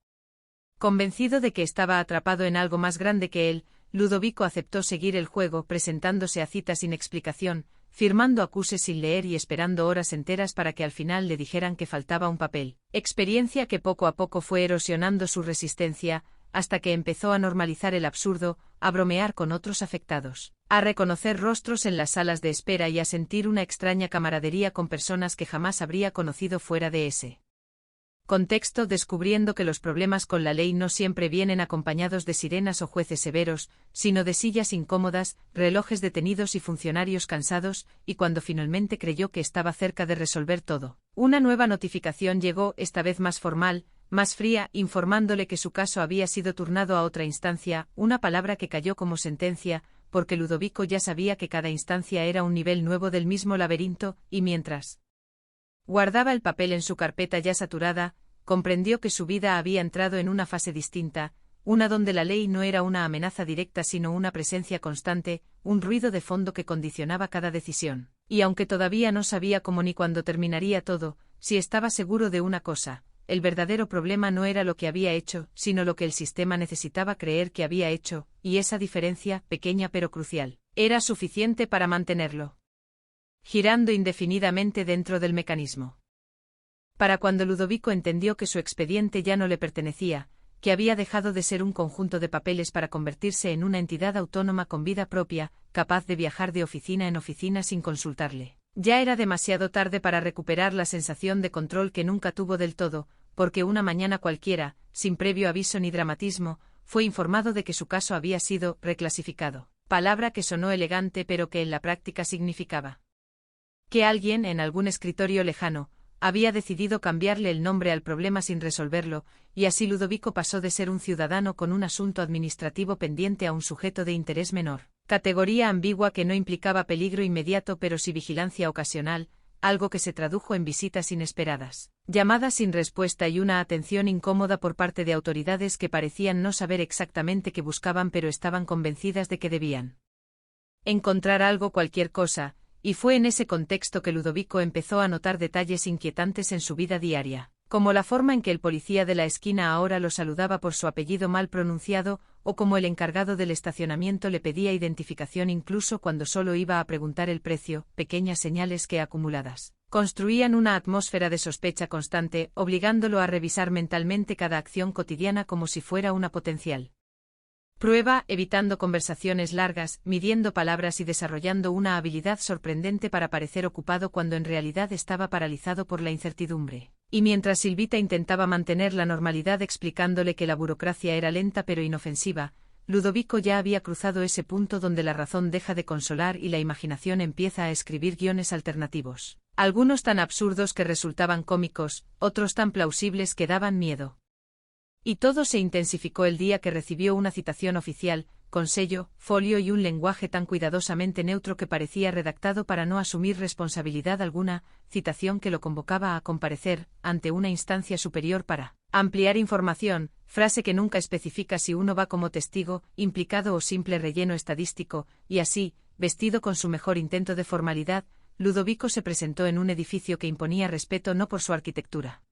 Convencido de que estaba atrapado en algo más grande que él, Ludovico aceptó seguir el juego presentándose a cita sin explicación, firmando acuses sin leer y esperando horas enteras para que al final le dijeran que faltaba un papel, experiencia que poco a poco fue erosionando su resistencia, hasta que empezó a normalizar el absurdo, a bromear con otros afectados, a reconocer rostros en las salas de espera y a sentir una extraña camaradería con personas que jamás habría conocido fuera de ese contexto, descubriendo que los problemas con la ley no siempre vienen acompañados de sirenas o jueces severos, sino de sillas incómodas, relojes detenidos y funcionarios cansados, y cuando finalmente creyó que estaba cerca de resolver todo, una nueva notificación llegó, esta vez más formal, más fría, informándole que su caso había sido turnado a otra instancia, una palabra que cayó como sentencia, porque Ludovico ya sabía que cada instancia era un nivel nuevo del mismo laberinto, y mientras guardaba el papel en su carpeta ya saturada, comprendió que su vida había entrado en una fase distinta, una donde la ley no era una amenaza directa sino una presencia constante, un ruido de fondo que condicionaba cada decisión. Y aunque todavía no sabía cómo ni cuándo terminaría todo, sí estaba seguro de una cosa: el verdadero problema no era lo que había hecho, sino lo que el sistema necesitaba creer que había hecho, y esa diferencia, pequeña pero crucial, era suficiente para mantenerlo girando indefinidamente dentro del mecanismo. Para cuando Ludovico entendió que su expediente ya no le pertenecía, que había dejado de ser un conjunto de papeles para convertirse en una entidad autónoma con vida propia, capaz de viajar de oficina en oficina sin consultarle, ya era demasiado tarde para recuperar la sensación de control que nunca tuvo del todo, porque una mañana cualquiera, sin previo aviso ni dramatismo, fue informado de que su caso había sido reclasificado palabra que sonó elegante pero que en la práctica significaba que alguien, en algún escritorio lejano, había decidido cambiarle el nombre al problema sin resolverlo, y así Ludovico pasó de ser un ciudadano con un asunto administrativo pendiente a un sujeto de interés menor. Categoría ambigua que no implicaba peligro inmediato pero sí vigilancia ocasional, algo que se tradujo en visitas inesperadas, llamadas sin respuesta y una atención incómoda por parte de autoridades que parecían no saber exactamente qué buscaban pero estaban convencidas de que debían encontrar algo, cualquier cosa, y fue en ese contexto que Ludovico empezó a notar detalles inquietantes en su vida diaria, como la forma en que el policía de la esquina ahora lo saludaba por su apellido mal pronunciado, o como el encargado del estacionamiento le pedía identificación incluso cuando solo iba a preguntar el precio, pequeñas señales que acumuladas construían una atmósfera de sospecha constante, obligándolo a revisar mentalmente cada acción cotidiana como si fuera una potencial prueba, evitando conversaciones largas, midiendo palabras y desarrollando una habilidad sorprendente para parecer ocupado cuando en realidad estaba paralizado por la incertidumbre. Y mientras Silvita intentaba mantener la normalidad explicándole que la burocracia era lenta pero inofensiva, Ludovico ya había cruzado ese punto donde la razón deja de consolar y la imaginación empieza a escribir guiones alternativos. Algunos tan absurdos que resultaban cómicos, otros tan plausibles que daban miedo. Y todo se intensificó el día que recibió una citación oficial, con sello, folio y un lenguaje tan cuidadosamente neutro que parecía redactado para no asumir responsabilidad alguna, citación que lo convocaba a comparecer ante una instancia superior para ampliar información, frase que nunca especifica si uno va como testigo, implicado o simple relleno estadístico, y así, vestido con su mejor intento de formalidad, Ludovico se presentó en un edificio que imponía respeto no por su arquitectura,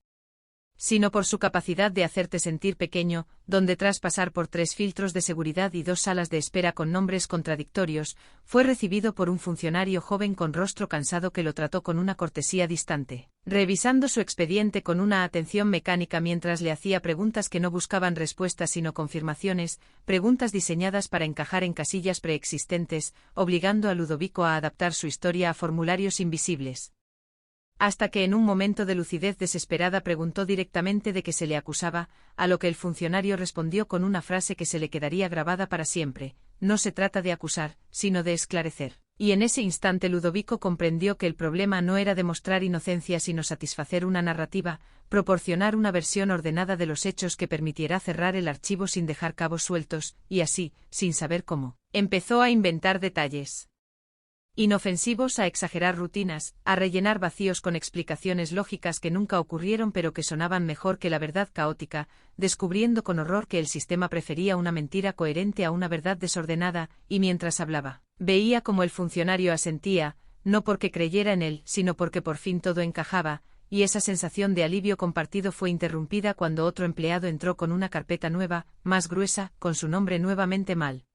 sino por su capacidad de hacerte sentir pequeño, donde tras pasar por 3 filtros de seguridad y 2 salas de espera con nombres contradictorios, fue recibido por un funcionario joven con rostro cansado que lo trató con una cortesía distante, revisando su expediente con una atención mecánica mientras le hacía preguntas que no buscaban respuestas sino confirmaciones, preguntas diseñadas para encajar en casillas preexistentes, obligando a Ludovico a adaptar su historia a formularios invisibles. Hasta que en un momento de lucidez desesperada preguntó directamente de qué se le acusaba, a lo que el funcionario respondió con una frase que se le quedaría grabada para siempre: no se trata de acusar, sino de esclarecer. Y en ese instante Ludovico comprendió que el problema no era demostrar inocencia sino satisfacer una narrativa, proporcionar una versión ordenada de los hechos que permitiera cerrar el archivo sin dejar cabos sueltos, y así, sin saber cómo, empezó a inventar detalles inofensivos, a exagerar rutinas, a rellenar vacíos con explicaciones lógicas que nunca ocurrieron pero que sonaban mejor que la verdad caótica, descubriendo con horror que el sistema prefería una mentira coherente a una verdad desordenada, y mientras hablaba, veía como el funcionario asentía, no porque creyera en él, sino porque por fin todo encajaba, y esa sensación de alivio compartido fue interrumpida cuando otro empleado entró con una carpeta nueva, más gruesa, con su nombre nuevamente mal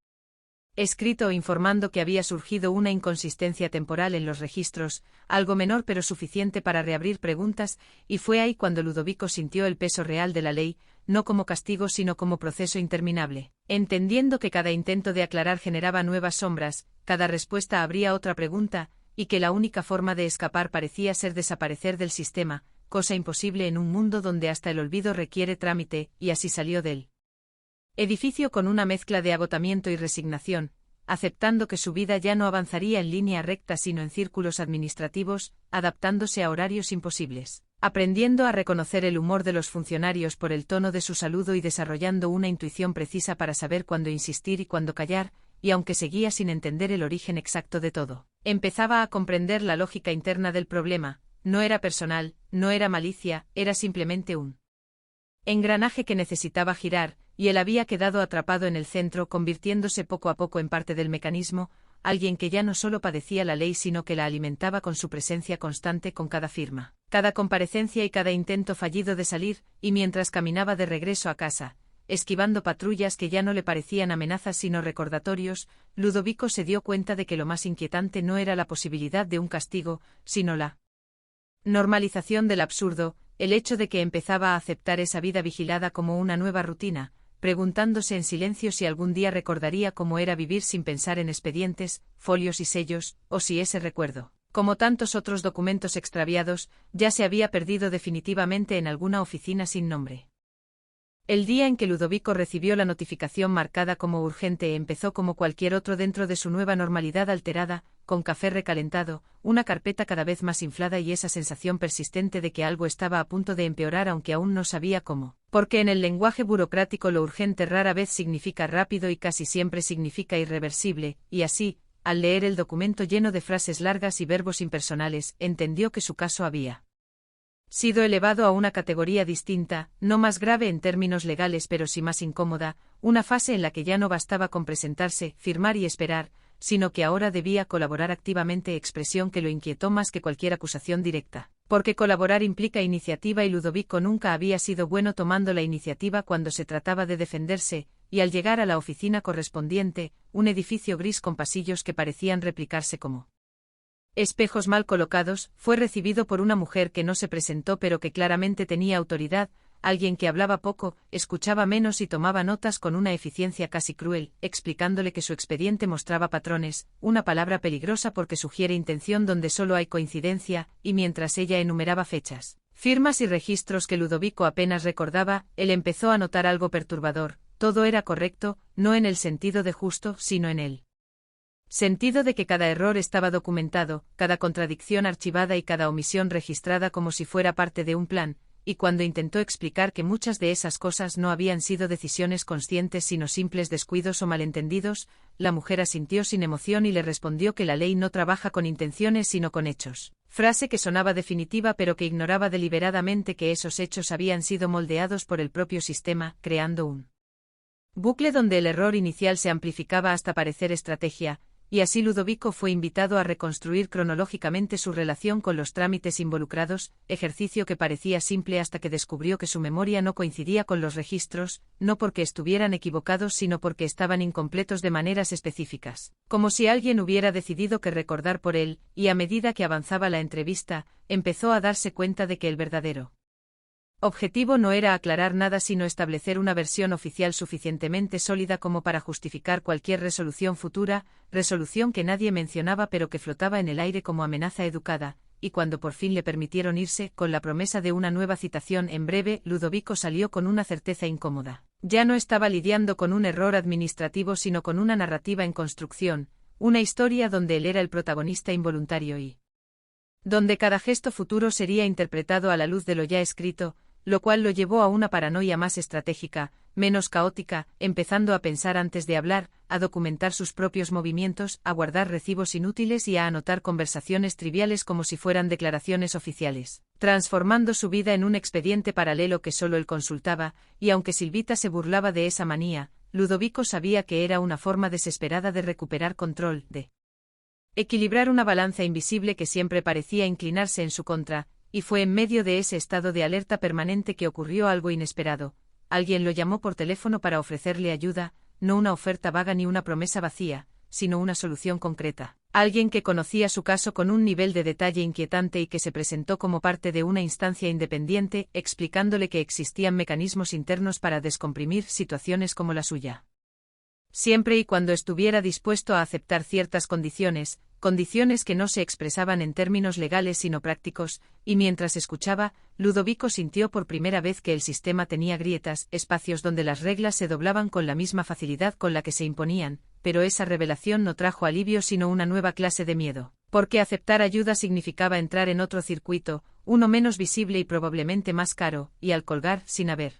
escrito, informando que había surgido una inconsistencia temporal en los registros, algo menor pero suficiente para reabrir preguntas, y fue ahí cuando Ludovico sintió el peso real de la ley, no como castigo sino como proceso interminable, entendiendo que cada intento de aclarar generaba nuevas sombras, cada respuesta abría otra pregunta, y que la única forma de escapar parecía ser desaparecer del sistema, cosa imposible en un mundo donde hasta el olvido requiere trámite, y así salió del edificio con una mezcla de agotamiento y resignación, aceptando que su vida ya no avanzaría en línea recta sino en círculos administrativos, adaptándose a horarios imposibles, aprendiendo a reconocer el humor de los funcionarios por el tono de su saludo y desarrollando una intuición precisa para saber cuándo insistir y cuándo callar, y aunque seguía sin entender el origen exacto de todo, empezaba a comprender la lógica interna del problema. No era personal, no era malicia, era simplemente un engranaje que necesitaba girar, y él había quedado atrapado en el centro, convirtiéndose poco a poco en parte del mecanismo, alguien que ya no solo padecía la ley sino que la alimentaba con su presencia constante con cada firma, cada comparecencia y cada intento fallido de salir, y mientras caminaba de regreso a casa, esquivando patrullas que ya no le parecían amenazas sino recordatorios, Ludovico se dio cuenta de que lo más inquietante no era la posibilidad de un castigo, sino la normalización del absurdo, el hecho de que empezaba a aceptar esa vida vigilada como una nueva rutina, preguntándose en silencio si algún día recordaría cómo era vivir sin pensar en expedientes, folios y sellos, o si ese recuerdo, como tantos otros documentos extraviados, ya se había perdido definitivamente en alguna oficina sin nombre. El día en que Ludovico recibió la notificación marcada como urgente empezó como cualquier otro dentro de su nueva normalidad alterada, con café recalentado, una carpeta cada vez más inflada y esa sensación persistente de que algo estaba a punto de empeorar aunque aún no sabía cómo. Porque en el lenguaje burocrático lo urgente rara vez significa rápido y casi siempre significa irreversible, y así, al leer el documento lleno de frases largas y verbos impersonales, entendió que su caso había sido elevado a una categoría distinta, no más grave en términos legales pero sí más incómoda, una fase en la que ya no bastaba con presentarse, firmar y esperar, sino que ahora debía colaborar activamente, expresión que lo inquietó más que cualquier acusación directa. Porque colaborar implica iniciativa y Ludovico nunca había sido bueno tomando la iniciativa cuando se trataba de defenderse, y al llegar a la oficina correspondiente, un edificio gris con pasillos que parecían replicarse como espejos mal colocados, fue recibido por una mujer que no se presentó pero que claramente tenía autoridad, alguien que hablaba poco, escuchaba menos y tomaba notas con una eficiencia casi cruel, explicándole que su expediente mostraba patrones, una palabra peligrosa porque sugiere intención donde solo hay coincidencia, y mientras ella enumeraba fechas, firmas y registros que Ludovico apenas recordaba, él empezó a notar algo perturbador. Todo era correcto, no en el sentido de justo, sino en el sentido de que cada error estaba documentado, cada contradicción archivada y cada omisión registrada como si fuera parte de un plan, y cuando intentó explicar que muchas de esas cosas no habían sido decisiones conscientes sino simples descuidos o malentendidos, la mujer asintió sin emoción y le respondió que la ley no trabaja con intenciones sino con hechos. Frase que sonaba definitiva pero que ignoraba deliberadamente que esos hechos habían sido moldeados por el propio sistema, creando un bucle donde el error inicial se amplificaba hasta parecer estrategia, y así Ludovico fue invitado a reconstruir cronológicamente su relación con los trámites involucrados, ejercicio que parecía simple hasta que descubrió que su memoria no coincidía con los registros, no porque estuvieran equivocados sino porque estaban incompletos de maneras específicas, como si alguien hubiera decidido que recordar por él, y a medida que avanzaba la entrevista, empezó a darse cuenta de que el verdadero objetivo no era aclarar nada sino establecer una versión oficial suficientemente sólida como para justificar cualquier resolución futura, resolución que nadie mencionaba pero que flotaba en el aire como amenaza educada, y cuando por fin le permitieron irse, con la promesa de una nueva citación en breve, Ludovico salió con una certeza incómoda. Ya no estaba lidiando con un error administrativo sino con una narrativa en construcción, una historia donde él era el protagonista involuntario y donde cada gesto futuro sería interpretado a la luz de lo ya escrito, lo cual lo llevó a una paranoia más estratégica, menos caótica, empezando a pensar antes de hablar, a documentar sus propios movimientos, a guardar recibos inútiles y a anotar conversaciones triviales como si fueran declaraciones oficiales, transformando su vida en un expediente paralelo que solo él consultaba, y aunque Silvita se burlaba de esa manía, Ludovico sabía que era una forma desesperada de recuperar control, de equilibrar una balanza invisible que siempre parecía inclinarse en su contra, y fue en medio de ese estado de alerta permanente que ocurrió algo inesperado. Alguien lo llamó por teléfono para ofrecerle ayuda, no una oferta vaga ni una promesa vacía, sino una solución concreta. Alguien que conocía su caso con un nivel de detalle inquietante y que se presentó como parte de una instancia independiente, explicándole que existían mecanismos internos para descomprimir situaciones como la suya. Siempre y cuando estuviera dispuesto a aceptar ciertas condiciones que no se expresaban en términos legales sino prácticos, y mientras escuchaba, Ludovico sintió por primera vez que el sistema tenía grietas, espacios donde las reglas se doblaban con la misma facilidad con la que se imponían, pero esa revelación no trajo alivio sino una nueva clase de miedo, porque aceptar ayuda significaba entrar en otro circuito, uno menos visible y probablemente más caro, y al colgar, sin haber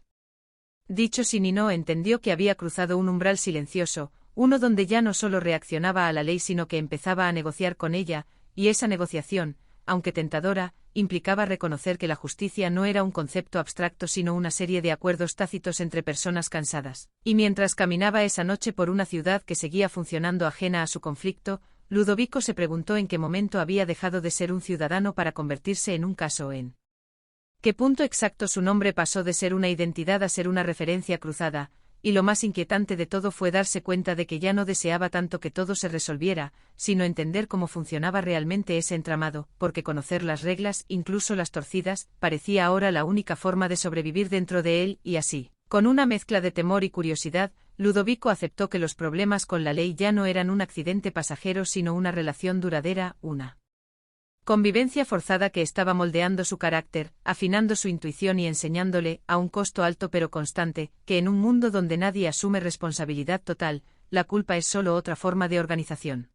dicho sí ni no, entendió que había cruzado un umbral silencioso, uno donde ya no solo reaccionaba a la ley sino que empezaba a negociar con ella, y esa negociación, aunque tentadora, implicaba reconocer que la justicia no era un concepto abstracto sino una serie de acuerdos tácitos entre personas cansadas. Y mientras caminaba esa noche por una ciudad que seguía funcionando ajena a su conflicto, Ludovico se preguntó en qué momento había dejado de ser un ciudadano para convertirse en un caso en qué punto exacto su nombre pasó de ser una identidad a ser una referencia cruzada, y lo más inquietante de todo fue darse cuenta de que ya no deseaba tanto que todo se resolviera, sino entender cómo funcionaba realmente ese entramado, porque conocer las reglas, incluso las torcidas, parecía ahora la única forma de sobrevivir dentro de él, y así, con una mezcla de temor y curiosidad, Ludovico aceptó que los problemas con la ley ya no eran un accidente pasajero sino una relación duradera, una Convivencia forzada que estaba moldeando su carácter, afinando su intuición y enseñándole, a un costo alto pero constante, que en un mundo donde nadie asume responsabilidad total, la culpa es solo otra forma de organización.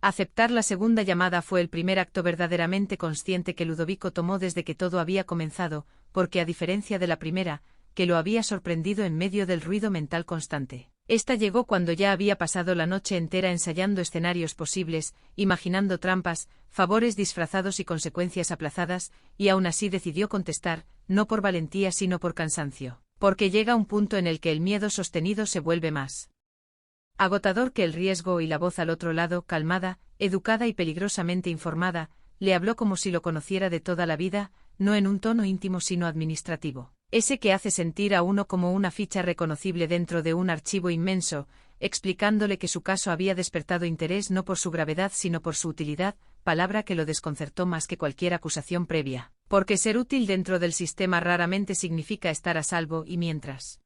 Aceptar la segunda llamada fue el primer acto verdaderamente consciente que Ludovico tomó desde que todo había comenzado, porque a diferencia de la primera, que lo había sorprendido en medio del ruido mental constante. Esta llegó cuando ya había pasado la noche entera ensayando escenarios posibles, imaginando trampas, favores disfrazados y consecuencias aplazadas, y aún así decidió contestar, no por valentía sino por cansancio, porque llega un punto en el que el miedo sostenido se vuelve más agotador que el riesgo, y la voz al otro lado, calmada, educada y peligrosamente informada, le habló como si lo conociera de toda la vida, no en un tono íntimo sino administrativo. Ese que hace sentir a uno como una ficha reconocible dentro de un archivo inmenso, explicándole que su caso había despertado interés no por su gravedad sino por su utilidad, palabra que lo desconcertó más que cualquier acusación previa, porque ser útil dentro del sistema raramente significa estar a salvo y mientras.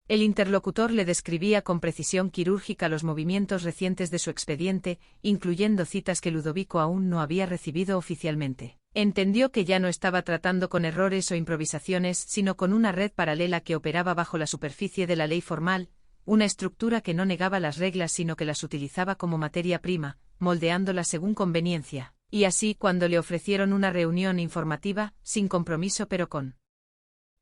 El interlocutor le describía con precisión quirúrgica los movimientos recientes de su expediente, incluyendo citas que Ludovico aún no había recibido oficialmente. Entendió que ya no estaba tratando con errores o improvisaciones, sino con una red paralela que operaba bajo la superficie de la ley formal, una estructura que no negaba las reglas sino que las utilizaba como materia prima, moldeándolas según conveniencia. Y así, cuando le ofrecieron una reunión informativa, sin compromiso pero con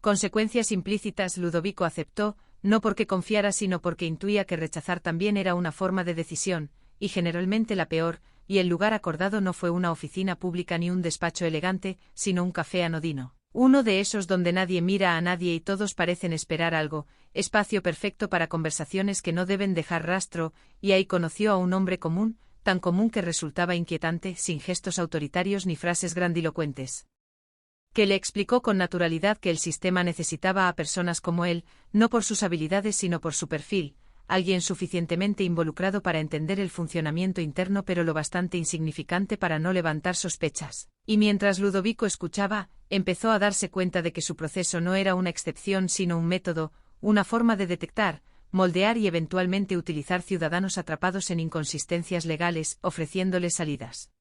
consecuencias implícitas, Ludovico aceptó, no porque confiara sino porque intuía que rechazar también era una forma de decisión, y generalmente la peor, y el lugar acordado no fue una oficina pública ni un despacho elegante, sino un café anodino. Uno de esos donde nadie mira a nadie y todos parecen esperar algo, espacio perfecto para conversaciones que no deben dejar rastro, y ahí conoció a un hombre común, tan común que resultaba inquietante, sin gestos autoritarios ni frases grandilocuentes, que le explicó con naturalidad que el sistema necesitaba a personas como él, no por sus habilidades sino por su perfil, alguien suficientemente involucrado para entender el funcionamiento interno pero lo bastante insignificante para no levantar sospechas. Y mientras Ludovico escuchaba, empezó a darse cuenta de que su proceso no era una excepción sino un método, una forma de detectar, moldear y eventualmente utilizar ciudadanos atrapados en inconsistencias legales, ofreciéndoles salidas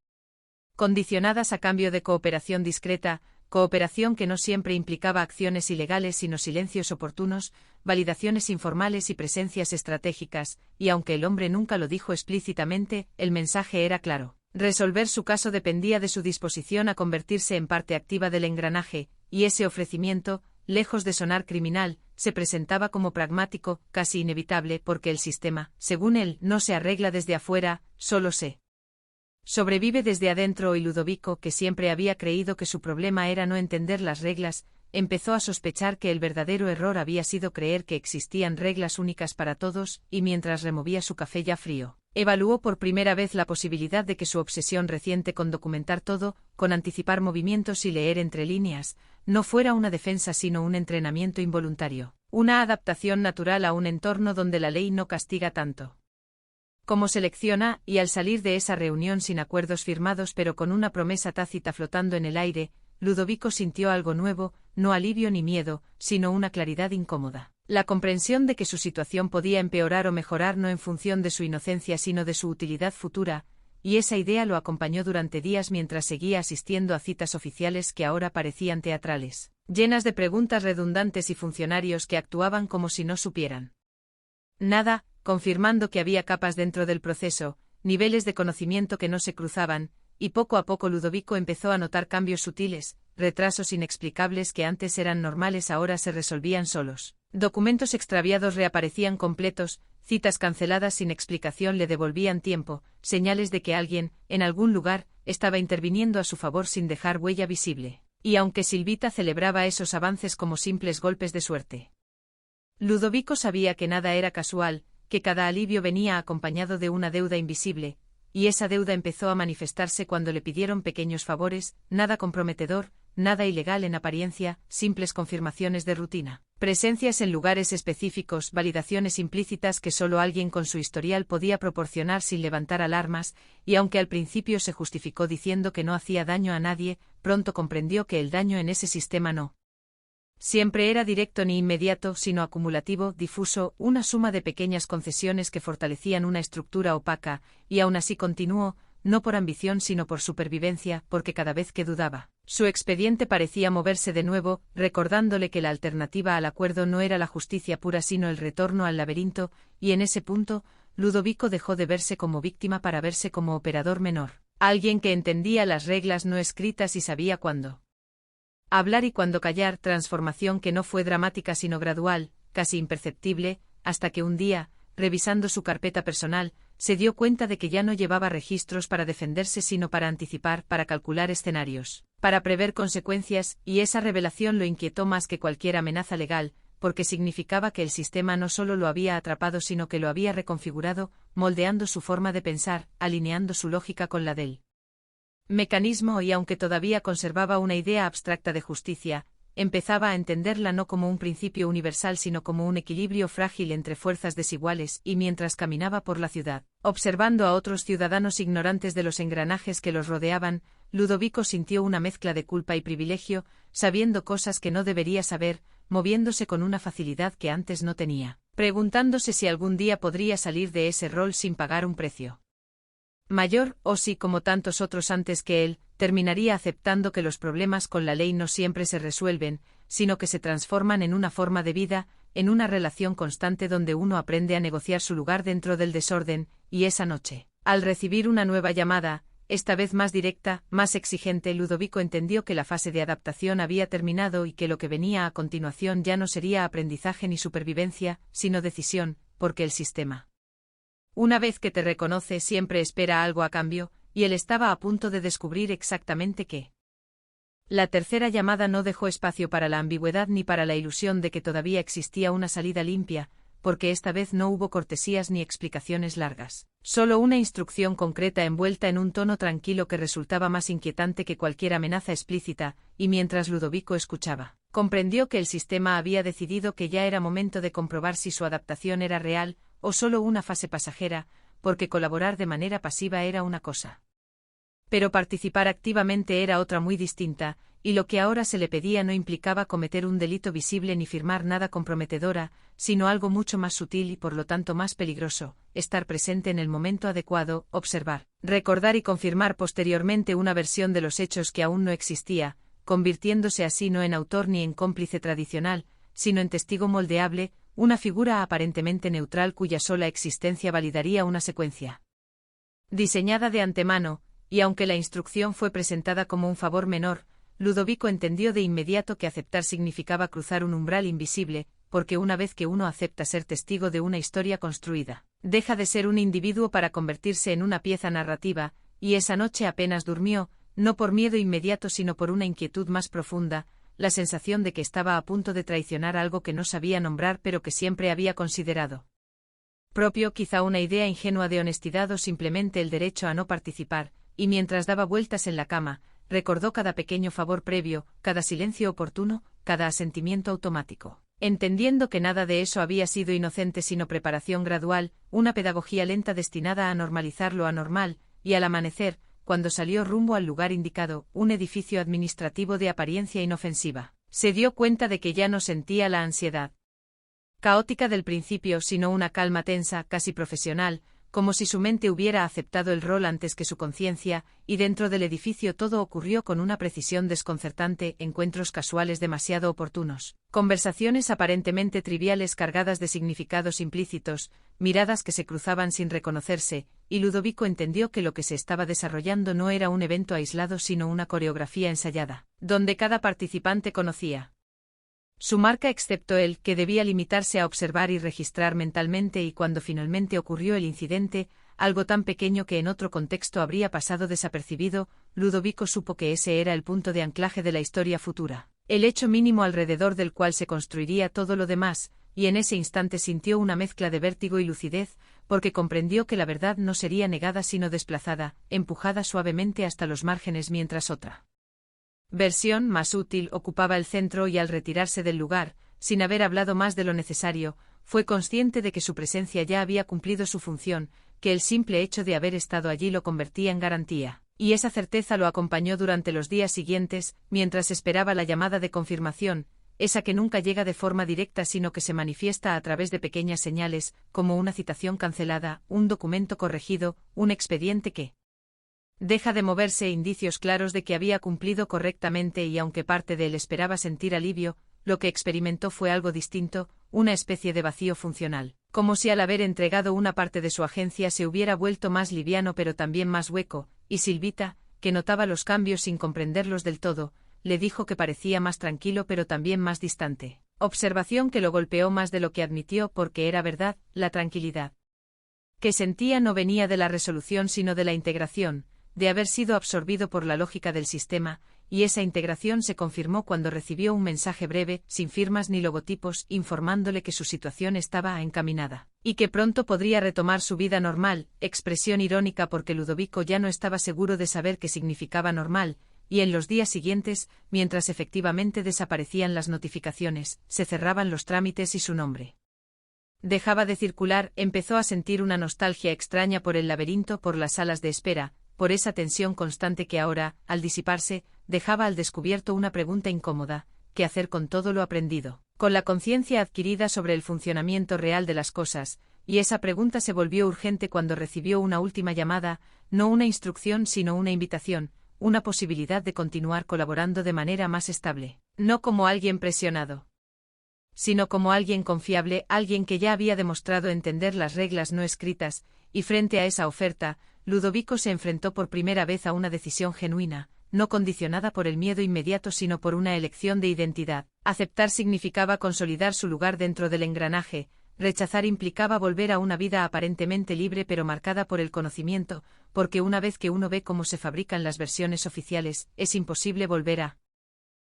condicionadas a cambio de cooperación discreta, cooperación que no siempre implicaba acciones ilegales sino silencios oportunos, validaciones informales y presencias estratégicas, y aunque el hombre nunca lo dijo explícitamente, el mensaje era claro. Resolver su caso dependía de su disposición a convertirse en parte activa del engranaje, y ese ofrecimiento, lejos de sonar criminal, se presentaba como pragmático, casi inevitable, porque el sistema, según él, no se arregla desde afuera, solo se sobrevive desde adentro, y Ludovico, que siempre había creído que su problema era no entender las reglas, empezó a sospechar que el verdadero error había sido creer que existían reglas únicas para todos, y mientras removía su café ya frío, evaluó por primera vez la posibilidad de que su obsesión reciente con documentar todo, con anticipar movimientos y leer entre líneas, no fuera una defensa sino un entrenamiento involuntario, una adaptación natural a un entorno donde la ley no castiga tanto como selecciona, y al salir de esa reunión sin acuerdos firmados pero con una promesa tácita flotando en el aire, Ludovico sintió algo nuevo, no alivio ni miedo, sino una claridad incómoda. La comprensión de que su situación podía empeorar o mejorar no en función de su inocencia sino de su utilidad futura, y esa idea lo acompañó durante días mientras seguía asistiendo a citas oficiales que ahora parecían teatrales, llenas de preguntas redundantes y funcionarios que actuaban como si no supieran nada, confirmando que había capas dentro del proceso, niveles de conocimiento que no se cruzaban, y poco a poco Ludovico empezó a notar cambios sutiles, retrasos inexplicables que antes eran normales ahora se resolvían solos. Documentos extraviados reaparecían completos, citas canceladas sin explicación le devolvían tiempo, señales de que alguien, en algún lugar, estaba interviniendo a su favor sin dejar huella visible. Y aunque Silvita celebraba esos avances como simples golpes de suerte, Ludovico sabía que nada era casual, que cada alivio venía acompañado de una deuda invisible, y esa deuda empezó a manifestarse cuando le pidieron pequeños favores, nada comprometedor, nada ilegal en apariencia, simples confirmaciones de rutina, presencias en lugares específicos, validaciones implícitas que solo alguien con su historial podía proporcionar sin levantar alarmas, y aunque al principio se justificó diciendo que no hacía daño a nadie, pronto comprendió que el daño en ese sistema no siempre era directo ni inmediato, sino acumulativo, difuso, una suma de pequeñas concesiones que fortalecían una estructura opaca, y aún así continuó, no por ambición sino por supervivencia, porque cada vez que dudaba, su expediente parecía moverse de nuevo, recordándole que la alternativa al acuerdo no era la justicia pura sino el retorno al laberinto, y en ese punto, Ludovico dejó de verse como víctima para verse como operador menor, alguien que entendía las reglas no escritas y sabía cuándo hablar y cuándo callar, transformación que no fue dramática sino gradual, casi imperceptible, hasta que un día, revisando su carpeta personal, se dio cuenta de que ya no llevaba registros para defenderse sino para anticipar, para calcular escenarios, para prever consecuencias, y esa revelación lo inquietó más que cualquier amenaza legal, porque significaba que el sistema no solo lo había atrapado sino que lo había reconfigurado, moldeando su forma de pensar, alineando su lógica con la del mecanismo y aunque todavía conservaba una idea abstracta de justicia, empezaba a entenderla no como un principio universal sino como un equilibrio frágil entre fuerzas desiguales y mientras caminaba por la ciudad, observando a otros ciudadanos ignorantes de los engranajes que los rodeaban, Ludovico sintió una mezcla de culpa y privilegio, sabiendo cosas que no debería saber, moviéndose con una facilidad que antes no tenía, preguntándose si algún día podría salir de ese rol sin pagar un precio mayor, o si, como tantos otros antes que él, terminaría aceptando que los problemas con la ley no siempre se resuelven, sino que se transforman en una forma de vida, en una relación constante donde uno aprende a negociar su lugar dentro del desorden, y esa noche, al recibir una nueva llamada, esta vez más directa, más exigente, Ludovico entendió que la fase de adaptación había terminado y que lo que venía a continuación ya no sería aprendizaje ni supervivencia, sino decisión, porque el sistema, una vez que te reconoce, siempre espera algo a cambio, y él estaba a punto de descubrir exactamente qué. La tercera llamada no dejó espacio para la ambigüedad ni para la ilusión de que todavía existía una salida limpia, porque esta vez no hubo cortesías ni explicaciones largas. Solo una instrucción concreta envuelta en un tono tranquilo que resultaba más inquietante que cualquier amenaza explícita, y mientras Ludovico escuchaba, comprendió que el sistema había decidido que ya era momento de comprobar si su adaptación era real, o solo una fase pasajera, porque colaborar de manera pasiva era una cosa, pero participar activamente era otra muy distinta, y lo que ahora se le pedía no implicaba cometer un delito visible ni firmar nada comprometedora, sino algo mucho más sutil y por lo tanto más peligroso, estar presente en el momento adecuado, observar, recordar y confirmar posteriormente una versión de los hechos que aún no existía, convirtiéndose así no en autor ni en cómplice tradicional, sino en testigo moldeable, una figura aparentemente neutral cuya sola existencia validaría una secuencia diseñada de antemano, y aunque la instrucción fue presentada como un favor menor, Ludovico entendió de inmediato que aceptar significaba cruzar un umbral invisible, porque una vez que uno acepta ser testigo de una historia construida, deja de ser un individuo para convertirse en una pieza narrativa, y esa noche apenas durmió, no por miedo inmediato sino por una inquietud más profunda, la sensación de que estaba a punto de traicionar algo que no sabía nombrar pero que siempre había considerado propio, quizá una idea ingenua de honestidad o simplemente el derecho a no participar, y mientras daba vueltas en la cama, recordó cada pequeño favor previo, cada silencio oportuno, cada asentimiento automático, entendiendo que nada de eso había sido inocente sino preparación gradual, una pedagogía lenta destinada a normalizar lo anormal, y al amanecer, cuando salió rumbo al lugar indicado, un edificio administrativo de apariencia inofensiva, se dio cuenta de que ya no sentía la ansiedad caótica del principio, sino una calma tensa, casi profesional, como si su mente hubiera aceptado el rol antes que su conciencia, y dentro del edificio todo ocurrió con una precisión desconcertante, encuentros casuales demasiado oportunos, conversaciones aparentemente triviales cargadas de significados implícitos, miradas que se cruzaban sin reconocerse, y Ludovico entendió que lo que se estaba desarrollando no era un evento aislado sino una coreografía ensayada, donde cada participante conocía su marca excepto él, que debía limitarse a observar y registrar mentalmente, y cuando finalmente ocurrió el incidente, algo tan pequeño que en otro contexto habría pasado desapercibido, Ludovico supo que ese era el punto de anclaje de la historia futura, el hecho mínimo alrededor del cual se construiría todo lo demás, y en ese instante sintió una mezcla de vértigo y lucidez, porque comprendió que la verdad no sería negada sino desplazada, empujada suavemente hasta los márgenes mientras otra versión más útil ocupaba el centro, y al retirarse del lugar, sin haber hablado más de lo necesario, fue consciente de que su presencia ya había cumplido su función, que el simple hecho de haber estado allí lo convertía en garantía, y esa certeza lo acompañó durante los días siguientes, mientras esperaba la llamada de confirmación, esa que nunca llega de forma directa sino que se manifiesta a través de pequeñas señales, como una citación cancelada, un documento corregido, un expediente que Deja de moverse, indicios claros de que había cumplido correctamente y aunque parte de él esperaba sentir alivio, lo que experimentó fue algo distinto, una especie de vacío funcional. Como si al haber entregado una parte de su agencia se hubiera vuelto más liviano pero también más hueco, y Silvita, que notaba los cambios sin comprenderlos del todo, le dijo que parecía más tranquilo pero también más distante. Observación que lo golpeó más de lo que admitió porque era verdad, la tranquilidad que sentía no venía de la resolución sino de la integración, de haber sido absorbido por la lógica del sistema, y esa integración se confirmó cuando recibió un mensaje breve, sin firmas ni logotipos, informándole que su situación estaba encaminada, y que pronto podría retomar su vida normal, expresión irónica porque Ludovico ya no estaba seguro de saber qué significaba normal, y en los días siguientes, mientras efectivamente desaparecían las notificaciones, se cerraban los trámites y su nombre dejaba de circular, empezó a sentir una nostalgia extraña por el laberinto, por las salas de espera, por esa tensión constante que ahora, al disiparse, dejaba al descubierto una pregunta incómoda: ¿qué hacer con todo lo aprendido? Con la conciencia adquirida sobre el funcionamiento real de las cosas, y esa pregunta se volvió urgente cuando recibió una última llamada, no una instrucción sino una invitación, una posibilidad de continuar colaborando de manera más estable, no como alguien presionado, sino como alguien confiable, alguien que ya había demostrado entender las reglas no escritas, y frente a esa oferta, Ludovico se enfrentó por primera vez a una decisión genuina, no condicionada por el miedo inmediato sino por una elección de identidad. Aceptar significaba consolidar su lugar dentro del engranaje, rechazar implicaba volver a una vida aparentemente libre pero marcada por el conocimiento, porque una vez que uno ve cómo se fabrican las versiones oficiales, es imposible volver a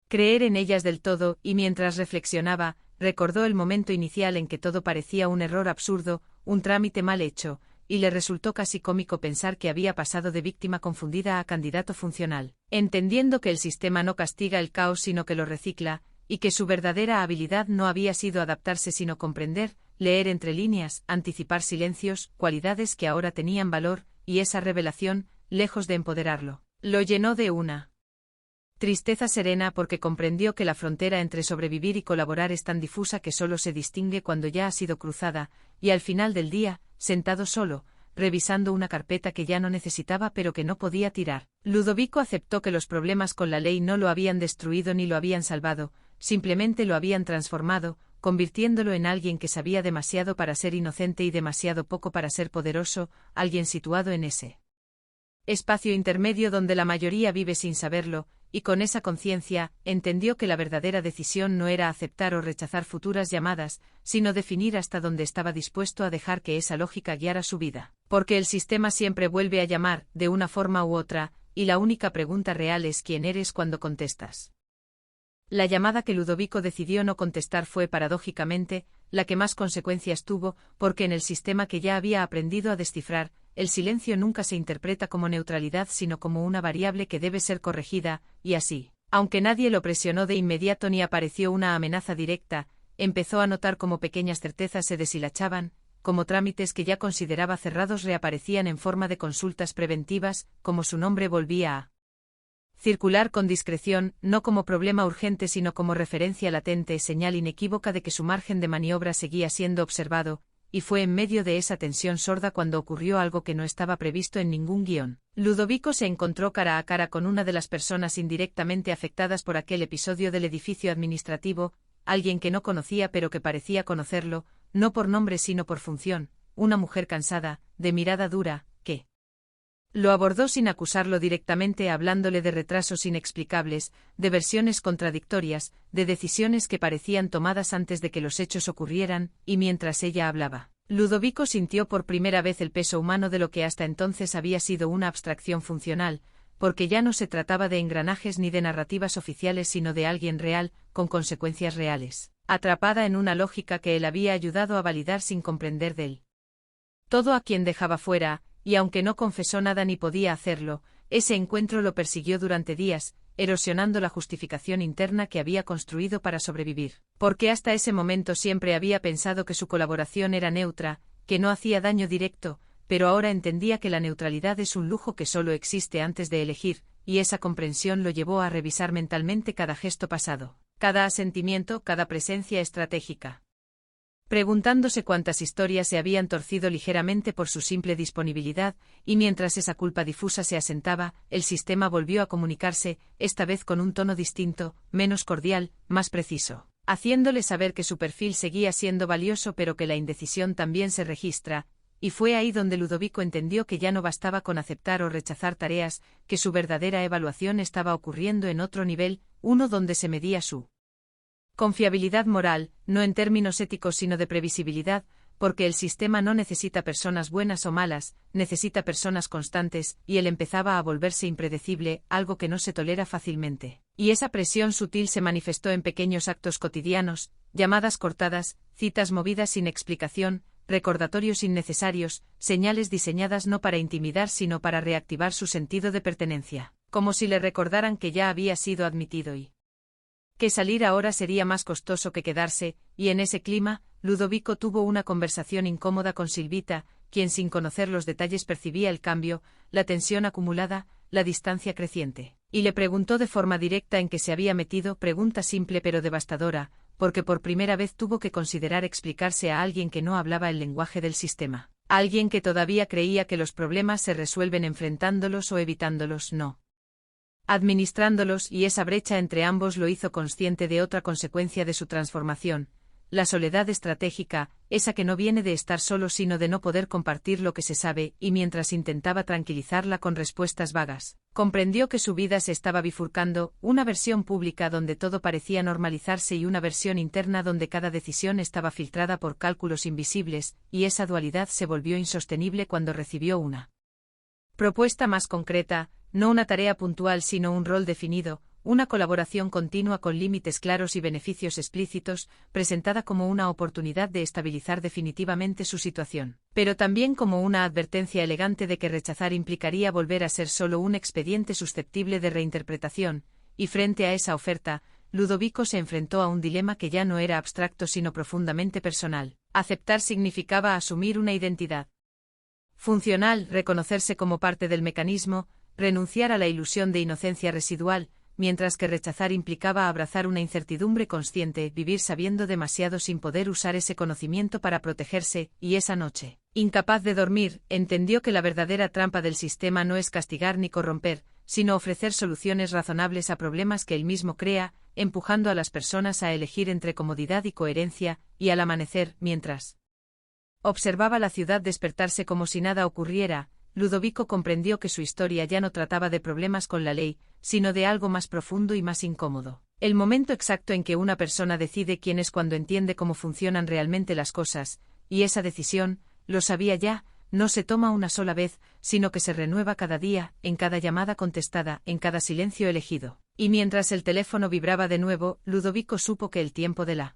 creer en ellas del todo, y mientras reflexionaba, recordó el momento inicial en que todo parecía un error absurdo, un trámite mal hecho, y le resultó casi cómico pensar que había pasado de víctima confundida a candidato funcional, entendiendo que el sistema no castiga el caos sino que lo recicla, y que su verdadera habilidad no había sido adaptarse sino comprender, leer entre líneas, anticipar silencios, cualidades que ahora tenían valor, y esa revelación, lejos de empoderarlo, lo llenó de una tristeza serena porque comprendió que la frontera entre sobrevivir y colaborar es tan difusa que solo se distingue cuando ya ha sido cruzada, y al final del día, sentado solo, revisando una carpeta que ya no necesitaba pero que no podía tirar, Ludovico aceptó que los problemas con la ley no lo habían destruido ni lo habían salvado, simplemente lo habían transformado, convirtiéndolo en alguien que sabía demasiado para ser inocente y demasiado poco para ser poderoso, alguien situado en ese espacio intermedio donde la mayoría vive sin saberlo, y con esa conciencia, entendió que la verdadera decisión no era aceptar o rechazar futuras llamadas, sino definir hasta dónde estaba dispuesto a dejar que esa lógica guiara su vida. Porque el sistema siempre vuelve a llamar, de una forma u otra, y la única pregunta real es quién eres cuando contestas. La llamada que Ludovico decidió no contestar fue, paradójicamente, la que más consecuencias tuvo, porque en el sistema que ya había aprendido a descifrar, el silencio nunca se interpreta como neutralidad sino como una variable que debe ser corregida, y así, aunque nadie lo presionó de inmediato ni apareció una amenaza directa, empezó a notar cómo pequeñas certezas se deshilachaban, como trámites que ya consideraba cerrados reaparecían en forma de consultas preventivas, como su nombre volvía a circular con discreción, no como problema urgente sino como referencia latente, señal inequívoca de que su margen de maniobra seguía siendo observado, y fue en medio de esa tensión sorda cuando ocurrió algo que no estaba previsto en ningún guión. Ludovico se encontró cara a cara con una de las personas indirectamente afectadas por aquel episodio del edificio administrativo, alguien que no conocía pero que parecía conocerlo, no por nombre sino por función, una mujer cansada, de mirada dura, que lo abordó sin acusarlo directamente, hablándole de retrasos inexplicables, de versiones contradictorias, de decisiones que parecían tomadas antes de que los hechos ocurrieran, y mientras ella hablaba, Ludovico sintió por primera vez el peso humano de lo que hasta entonces había sido una abstracción funcional, porque ya no se trataba de engranajes ni de narrativas oficiales sino de alguien real, con consecuencias reales, atrapada en una lógica que él había ayudado a validar sin comprender del todo a quien dejaba fuera. Y aunque no confesó nada ni podía hacerlo, ese encuentro lo persiguió durante días, erosionando la justificación interna que había construido para sobrevivir. Porque hasta ese momento siempre había pensado que su colaboración era neutra, que no hacía daño directo, pero ahora entendía que la neutralidad es un lujo que solo existe antes de elegir, y esa comprensión lo llevó a revisar mentalmente cada gesto pasado, cada asentimiento, cada presencia estratégica. preguntándose cuántas historias se habían torcido ligeramente por su simple disponibilidad, y mientras esa culpa difusa se asentaba, el sistema volvió a comunicarse, esta vez con un tono distinto, menos cordial, más preciso, haciéndole saber que su perfil seguía siendo valioso pero que la indecisión también se registra, y fue ahí donde Ludovico entendió que ya no bastaba con aceptar o rechazar tareas, que su verdadera evaluación estaba ocurriendo en otro nivel, uno donde se medía su confiabilidad moral, no en términos éticos sino de previsibilidad, porque el sistema no necesita personas buenas o malas, necesita personas constantes, y él empezaba a volverse impredecible, algo que no se tolera fácilmente. Y esa presión sutil se manifestó en pequeños actos cotidianos, llamadas cortadas, citas movidas sin explicación, recordatorios innecesarios, señales diseñadas no para intimidar sino para reactivar su sentido de pertenencia, como si le recordaran que ya había sido admitido y que salir ahora sería más costoso que quedarse, y en ese clima, Ludovico tuvo una conversación incómoda con Silvita, quien sin conocer los detalles percibía el cambio, la tensión acumulada, la distancia creciente, y le preguntó de forma directa en qué se había metido, pregunta simple pero devastadora, porque por primera vez tuvo que considerar explicarse a alguien que no hablaba el lenguaje del sistema, alguien que todavía creía que los problemas se resuelven enfrentándolos o evitándolos, no administrándolos, y esa brecha entre ambos lo hizo consciente de otra consecuencia de su transformación, la soledad estratégica, esa que no viene de estar solo sino de no poder compartir lo que se sabe, y mientras intentaba tranquilizarla con respuestas vagas, comprendió que su vida se estaba bifurcando, una versión pública donde todo parecía normalizarse y una versión interna donde cada decisión estaba filtrada por cálculos invisibles, y esa dualidad se volvió insostenible cuando recibió una propuesta más concreta, no una tarea puntual sino un rol definido, una colaboración continua con límites claros y beneficios explícitos, presentada como una oportunidad de estabilizar definitivamente su situación, pero también como una advertencia elegante de que rechazar implicaría volver a ser solo un expediente susceptible de reinterpretación, y frente a esa oferta, Ludovico se enfrentó a un dilema que ya no era abstracto sino profundamente personal. Aceptar significaba asumir una identidad funcional, reconocerse como parte del mecanismo, renunciar a la ilusión de inocencia residual, mientras que rechazar implicaba abrazar una incertidumbre consciente, vivir sabiendo demasiado sin poder usar ese conocimiento para protegerse, y esa noche, incapaz de dormir, entendió que la verdadera trampa del sistema no es castigar ni corromper, sino ofrecer soluciones razonables a problemas que él mismo crea, empujando a las personas a elegir entre comodidad y coherencia, y al amanecer, mientras observaba la ciudad despertarse como si nada ocurriera, Ludovico comprendió que su historia ya no trataba de problemas con la ley, sino de algo más profundo y más incómodo. El momento exacto en que una persona decide quién es cuando entiende cómo funcionan realmente las cosas, y esa decisión, lo sabía ya, no se toma una sola vez, sino que se renueva cada día, en cada llamada contestada, en cada silencio elegido. Y mientras el teléfono vibraba de nuevo, Ludovico supo que el tiempo de la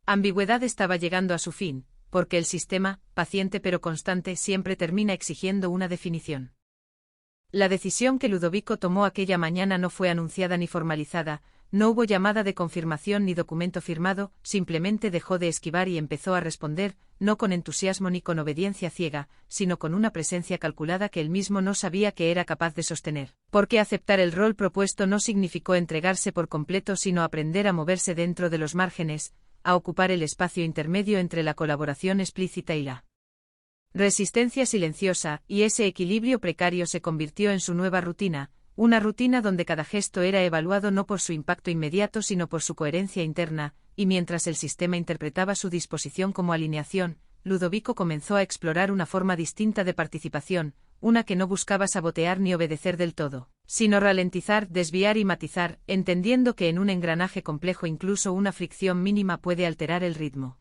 ambigüedad estaba llegando a su fin, porque el sistema, paciente pero constante, siempre termina exigiendo una definición. La decisión que Ludovico tomó aquella mañana no fue anunciada ni formalizada, no hubo llamada de confirmación ni documento firmado, simplemente dejó de esquivar y empezó a responder, no con entusiasmo ni con obediencia ciega, sino con una presencia calculada que él mismo no sabía que era capaz de sostener. Porque aceptar el rol propuesto no significó entregarse por completo sino aprender a moverse dentro de los márgenes, a ocupar el espacio intermedio entre la colaboración explícita y la resistencia silenciosa, y ese equilibrio precario se convirtió en su nueva rutina, una rutina donde cada gesto era evaluado no por su impacto inmediato sino por su coherencia interna, y mientras el sistema interpretaba su disposición como alineación, Ludovico comenzó a explorar una forma distinta de participación, una que no buscaba sabotear ni obedecer del todo, sino ralentizar, desviar y matizar, entendiendo que en un engranaje complejo incluso una fricción mínima puede alterar el ritmo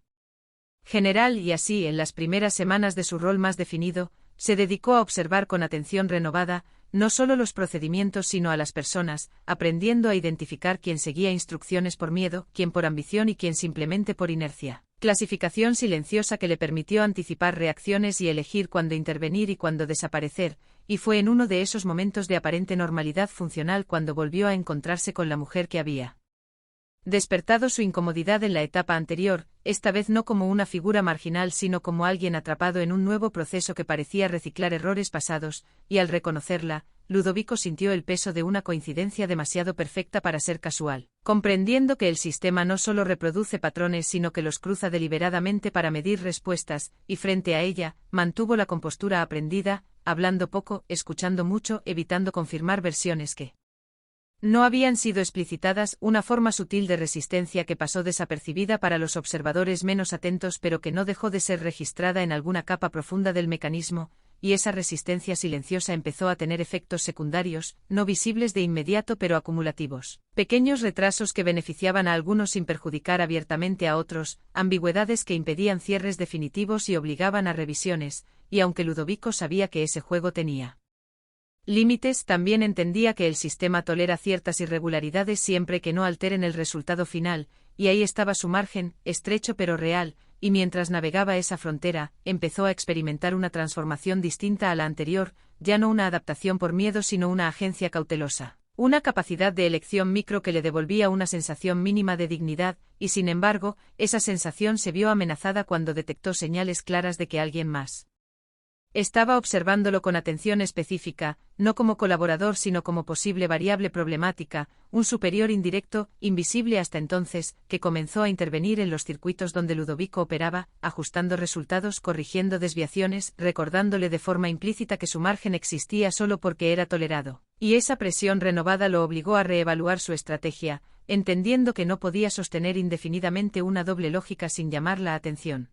general, y así, en las primeras semanas de su rol más definido, se dedicó a observar con atención renovada, no solo los procedimientos sino a las personas, aprendiendo a identificar quién seguía instrucciones por miedo, quién por ambición y quién simplemente por inercia. Clasificación silenciosa que le permitió anticipar reacciones y elegir cuándo intervenir y cuándo desaparecer, y fue en uno de esos momentos de aparente normalidad funcional cuando volvió a encontrarse con la mujer que había despertado su incomodidad en la etapa anterior, esta vez no como una figura marginal sino como alguien atrapado en un nuevo proceso que parecía reciclar errores pasados, y al reconocerla, Ludovico sintió el peso de una coincidencia demasiado perfecta para ser casual. Comprendiendo que el sistema no solo reproduce patrones sino que los cruza deliberadamente para medir respuestas, y frente a ella, mantuvo la compostura aprendida, hablando poco, escuchando mucho, evitando confirmar versiones que no habían sido explicitadas, una forma sutil de resistencia que pasó desapercibida para los observadores menos atentos pero que no dejó de ser registrada en alguna capa profunda del mecanismo, y esa resistencia silenciosa empezó a tener efectos secundarios, no visibles de inmediato pero acumulativos. Pequeños retrasos que beneficiaban a algunos sin perjudicar abiertamente a otros, ambigüedades que impedían cierres definitivos y obligaban a revisiones, y aunque Ludovico sabía que ese juego tenía límites, también entendía que el sistema tolera ciertas irregularidades siempre que no alteren el resultado final, y ahí estaba su margen, estrecho pero real, y mientras navegaba esa frontera, empezó a experimentar una transformación distinta a la anterior, ya no una adaptación por miedo sino una agencia cautelosa, una capacidad de elección micro que le devolvía una sensación mínima de dignidad, y sin embargo, esa sensación se vio amenazada cuando detectó señales claras de que alguien más estaba observándolo con atención específica, no como colaborador sino como posible variable problemática, un superior indirecto, invisible hasta entonces, que comenzó a intervenir en los circuitos donde Ludovico operaba, ajustando resultados, corrigiendo desviaciones, recordándole de forma implícita que su margen existía solo porque era tolerado. Y esa presión renovada lo obligó a reevaluar su estrategia, entendiendo que no podía sostener indefinidamente una doble lógica sin llamar la atención.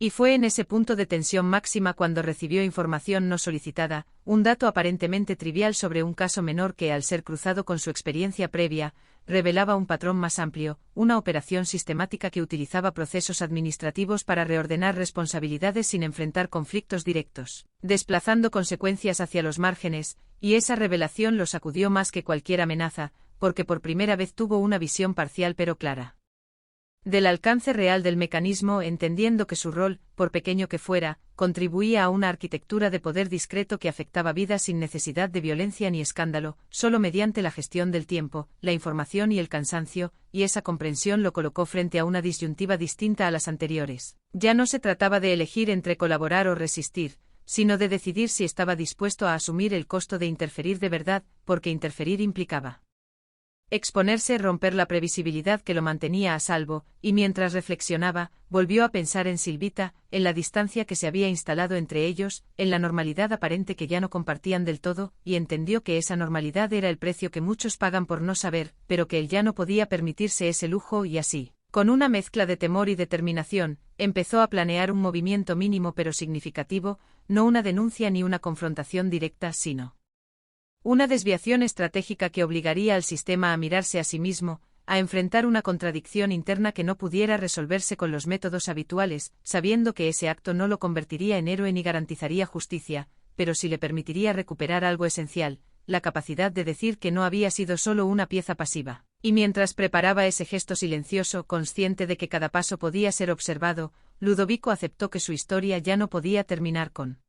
Y fue en ese punto de tensión máxima cuando recibió información no solicitada, un dato aparentemente trivial sobre un caso menor que, al ser cruzado con su experiencia previa, revelaba un patrón más amplio, una operación sistemática que utilizaba procesos administrativos para reordenar responsabilidades sin enfrentar conflictos directos, desplazando consecuencias hacia los márgenes, y esa revelación lo sacudió más que cualquier amenaza, porque por primera vez tuvo una visión parcial pero clara del alcance real del mecanismo, entendiendo que su rol, por pequeño que fuera, contribuía a una arquitectura de poder discreto que afectaba vidas sin necesidad de violencia ni escándalo, solo mediante la gestión del tiempo, la información y el cansancio, y esa comprensión lo colocó frente a una disyuntiva distinta a las anteriores. Ya no se trataba de elegir entre colaborar o resistir, sino de decidir si estaba dispuesto a asumir el costo de interferir de verdad, porque interferir implicaba exponerse, romper la previsibilidad que lo mantenía a salvo, y mientras reflexionaba, volvió a pensar en Silvita, en la distancia que se había instalado entre ellos, en la normalidad aparente que ya no compartían del todo, y entendió que esa normalidad era el precio que muchos pagan por no saber, pero que él ya no podía permitirse ese lujo y así, con una mezcla de temor y determinación, empezó a planear un movimiento mínimo pero significativo, no una denuncia ni una confrontación directa, sino una desviación estratégica que obligaría al sistema a mirarse a sí mismo, a enfrentar una contradicción interna que no pudiera resolverse con los métodos habituales, sabiendo que ese acto no lo convertiría en héroe ni garantizaría justicia, pero sí le permitiría recuperar algo esencial, la capacidad de decir que no había sido solo una pieza pasiva. Y mientras preparaba ese gesto silencioso, consciente de que cada paso podía ser observado, Ludovico aceptó que su historia ya no podía terminar con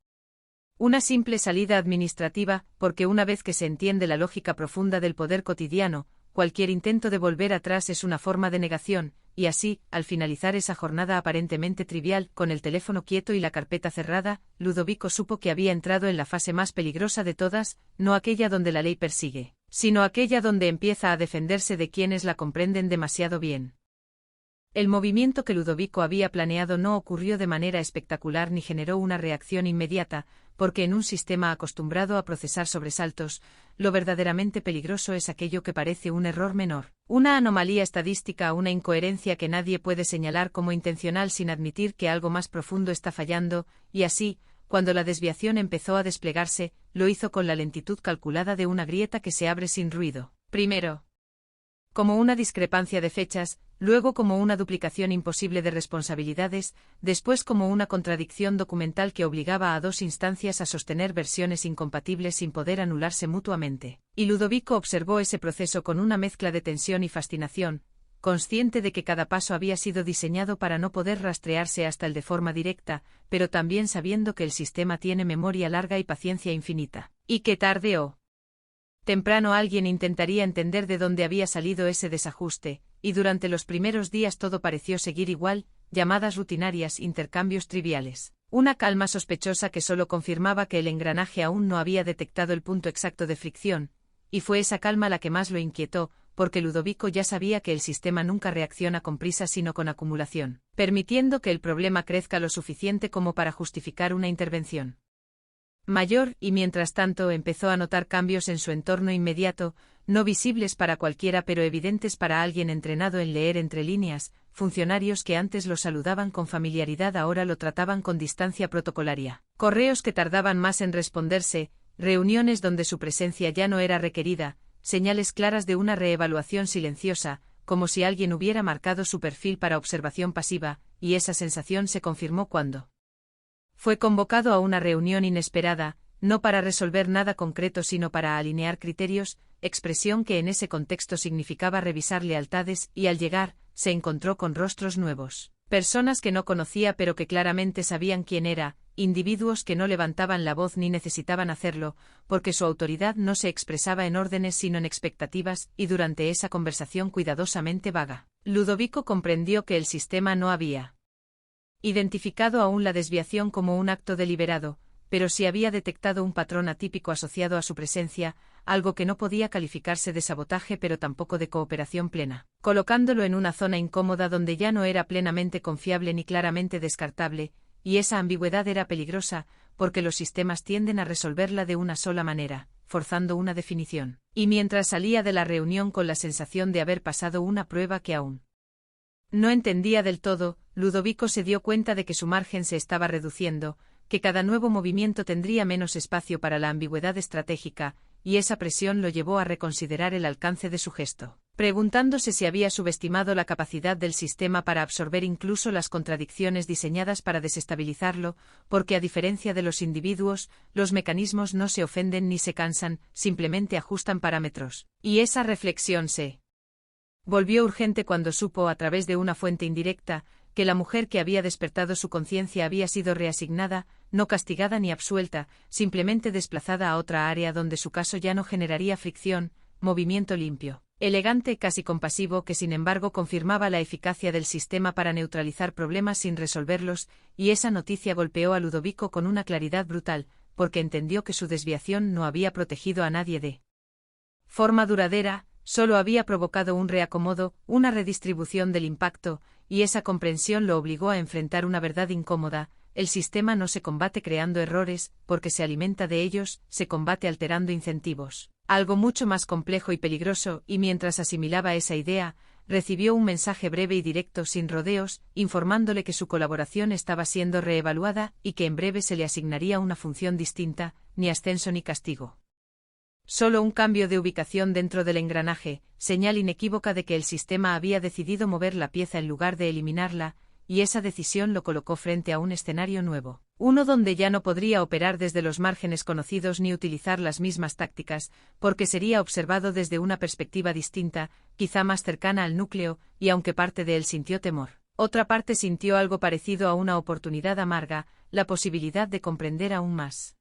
una simple salida administrativa, porque una vez que se entiende la lógica profunda del poder cotidiano, cualquier intento de volver atrás es una forma de negación, y así, al finalizar esa jornada aparentemente trivial, con el teléfono quieto y la carpeta cerrada, Ludovico supo que había entrado en la fase más peligrosa de todas, no aquella donde la ley persigue, sino aquella donde empieza a defenderse de quienes la comprenden demasiado bien. El movimiento que Ludovico había planeado no ocurrió de manera espectacular ni generó una reacción inmediata, porque en un sistema acostumbrado a procesar sobresaltos, lo verdaderamente peligroso es aquello que parece un error menor, una anomalía estadística, una incoherencia que nadie puede señalar como intencional sin admitir que algo más profundo está fallando, y así, cuando la desviación empezó a desplegarse, lo hizo con la lentitud calculada de una grieta que se abre sin ruido. Primero, como una discrepancia de fechas, luego como una duplicación imposible de responsabilidades, después como una contradicción documental que obligaba a dos instancias a sostener versiones incompatibles sin poder anularse mutuamente. Y Ludovico observó ese proceso con una mezcla de tensión y fascinación, consciente de que cada paso había sido diseñado para no poder rastrearse hasta el de forma directa, pero también sabiendo que el sistema tiene memoria larga y paciencia infinita, y que tarde o temprano alguien intentaría entender de dónde había salido ese desajuste, y durante los primeros días todo pareció seguir igual, llamadas rutinarias, intercambios triviales. Una calma sospechosa que solo confirmaba que el engranaje aún no había detectado el punto exacto de fricción, y fue esa calma la que más lo inquietó, porque Ludovico ya sabía que el sistema nunca reacciona con prisa sino con acumulación, permitiendo que el problema crezca lo suficiente como para justificar una intervención mayor, y mientras tanto empezó a notar cambios en su entorno inmediato, no visibles para cualquiera pero evidentes para alguien entrenado en leer entre líneas. Funcionarios que antes lo saludaban con familiaridad ahora lo trataban con distancia protocolaria. Correos que tardaban más en responderse, reuniones donde su presencia ya no era requerida, señales claras de una reevaluación silenciosa, como si alguien hubiera marcado su perfil para observación pasiva, y esa sensación se confirmó cuando fue convocado a una reunión inesperada, no para resolver nada concreto sino para alinear criterios, expresión que en ese contexto significaba revisar lealtades, y al llegar, se encontró con rostros nuevos, personas que no conocía pero que claramente sabían quién era, individuos que no levantaban la voz ni necesitaban hacerlo, porque su autoridad no se expresaba en órdenes sino en expectativas, y durante esa conversación cuidadosamente vaga, Ludovico comprendió que el sistema no había identificado aún la desviación como un acto deliberado, pero sí había detectado un patrón atípico asociado a su presencia, algo que no podía calificarse de sabotaje pero tampoco de cooperación plena, colocándolo en una zona incómoda donde ya no era plenamente confiable ni claramente descartable, y esa ambigüedad era peligrosa, porque los sistemas tienden a resolverla de una sola manera, forzando una definición. Y mientras salía de la reunión con la sensación de haber pasado una prueba que aún no entendía del todo, Ludovico se dio cuenta de que su margen se estaba reduciendo, que cada nuevo movimiento tendría menos espacio para la ambigüedad estratégica, y esa presión lo llevó a reconsiderar el alcance de su gesto, preguntándose si había subestimado la capacidad del sistema para absorber incluso las contradicciones diseñadas para desestabilizarlo, porque a diferencia de los individuos, los mecanismos no se ofenden ni se cansan, simplemente ajustan parámetros. Y esa reflexión se volvió urgente cuando supo, a través de una fuente indirecta, que la mujer que había despertado su conciencia había sido reasignada, no castigada ni absuelta, simplemente desplazada a otra área donde su caso ya no generaría fricción, movimiento limpio, elegante, casi compasivo, que sin embargo confirmaba la eficacia del sistema para neutralizar problemas sin resolverlos, y esa noticia golpeó a Ludovico con una claridad brutal, porque entendió que su desviación no había protegido a nadie de forma duradera, solo había provocado un reacomodo, una redistribución del impacto, y esa comprensión lo obligó a enfrentar una verdad incómoda: el sistema no se combate creando errores, porque se alimenta de ellos, se combate alterando incentivos. Algo mucho más complejo y peligroso, y mientras asimilaba esa idea, recibió un mensaje breve y directo sin rodeos, informándole que su colaboración estaba siendo reevaluada y que en breve se le asignaría una función distinta, ni ascenso ni castigo. Solo un cambio de ubicación dentro del engranaje, señal inequívoca de que el sistema había decidido mover la pieza en lugar de eliminarla, y esa decisión lo colocó frente a un escenario nuevo, uno donde ya no podría operar desde los márgenes conocidos ni utilizar las mismas tácticas, porque sería observado desde una perspectiva distinta, quizá más cercana al núcleo, y aunque parte de él sintió temor, otra parte sintió algo parecido a una oportunidad amarga, la posibilidad de comprender aún más,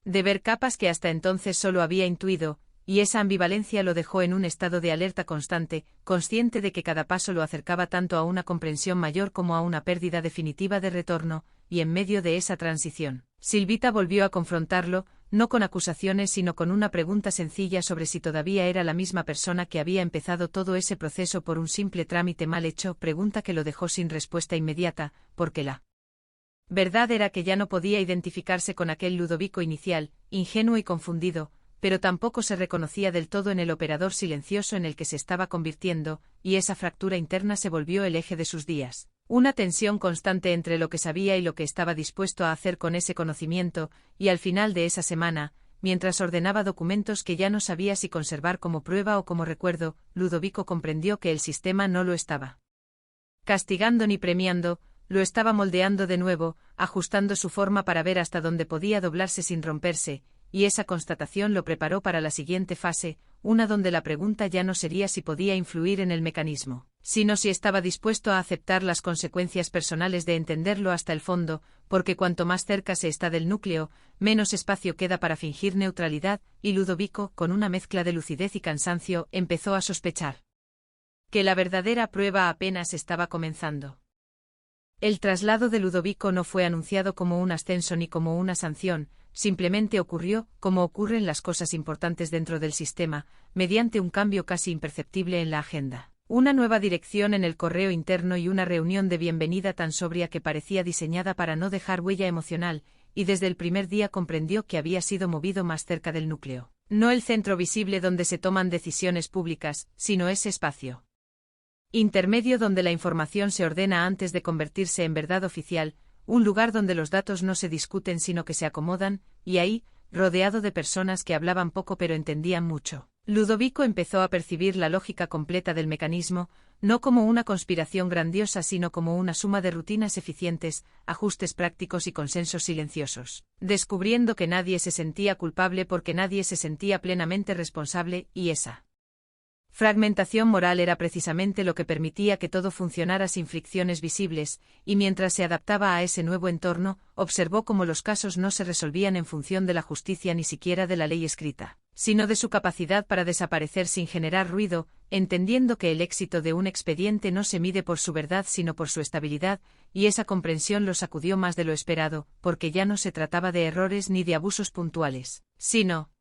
de ver capas que hasta entonces solo había intuido, y esa ambivalencia lo dejó en un estado de alerta constante, consciente de que cada paso lo acercaba tanto a una comprensión mayor como a una pérdida definitiva de retorno, y en medio de esa transición, Silvita volvió a confrontarlo, no con acusaciones sino con una pregunta sencilla sobre si todavía era la misma persona que había empezado todo ese proceso por un simple trámite mal hecho, pregunta que lo dejó sin respuesta inmediata, porque la verdad era que ya no podía identificarse con aquel Ludovico inicial, ingenuo y confundido, pero tampoco se reconocía del todo en el operador silencioso en el que se estaba convirtiendo, y esa fractura interna se volvió el eje de sus días. Una tensión constante entre lo que sabía y lo que estaba dispuesto a hacer con ese conocimiento, y al final de esa semana, mientras ordenaba documentos que ya no sabía si conservar como prueba o como recuerdo, Ludovico comprendió que el sistema no lo estaba castigando ni premiando, lo estaba moldeando de nuevo, ajustando su forma para ver hasta dónde podía doblarse sin romperse, y esa constatación lo preparó para la siguiente fase, una donde la pregunta ya no sería si podía influir en el mecanismo, sino si estaba dispuesto a aceptar las consecuencias personales de entenderlo hasta el fondo, porque cuanto más cerca se está del núcleo, menos espacio queda para fingir neutralidad, y Ludovico, con una mezcla de lucidez y cansancio, empezó a sospechar que la verdadera prueba apenas estaba comenzando. El traslado de Ludovico no fue anunciado como un ascenso ni como una sanción, simplemente ocurrió, como ocurren las cosas importantes dentro del sistema, mediante un cambio casi imperceptible en la agenda. Una nueva dirección en el correo interno y una reunión de bienvenida tan sobria que parecía diseñada para no dejar huella emocional, y desde el primer día comprendió que había sido movido más cerca del núcleo. No el centro visible donde se toman decisiones públicas, sino ese espacio intermedio donde la información se ordena antes de convertirse en verdad oficial, un lugar donde los datos no se discuten sino que se acomodan, y ahí, rodeado de personas que hablaban poco pero entendían mucho. Ludovico empezó a percibir la lógica completa del mecanismo, no como una conspiración grandiosa sino como una suma de rutinas eficientes, ajustes prácticos y consensos silenciosos, descubriendo que nadie se sentía culpable porque nadie se sentía plenamente responsable, y esa fragmentación moral era precisamente lo que permitía que todo funcionara sin fricciones visibles, y mientras se adaptaba a ese nuevo entorno, observó cómo los casos no se resolvían en función de la justicia ni siquiera de la ley escrita, sino de su capacidad para desaparecer sin generar ruido, entendiendo que el éxito de un expediente no se mide por su verdad sino por su estabilidad, y esa comprensión lo sacudió más de lo esperado, porque ya no se trataba de errores ni de abusos puntuales, sino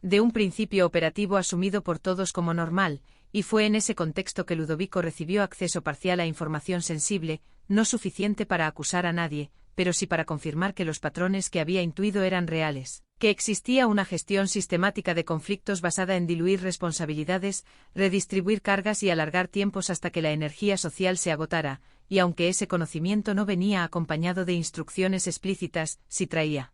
de un principio operativo asumido por todos como normal, y fue en ese contexto que Ludovico recibió acceso parcial a información sensible, no suficiente para acusar a nadie, pero sí para confirmar que los patrones que había intuido eran reales, que existía una gestión sistemática de conflictos basada en diluir responsabilidades, redistribuir cargas y alargar tiempos hasta que la energía social se agotara, y aunque ese conocimiento no venía acompañado de instrucciones explícitas, sí traía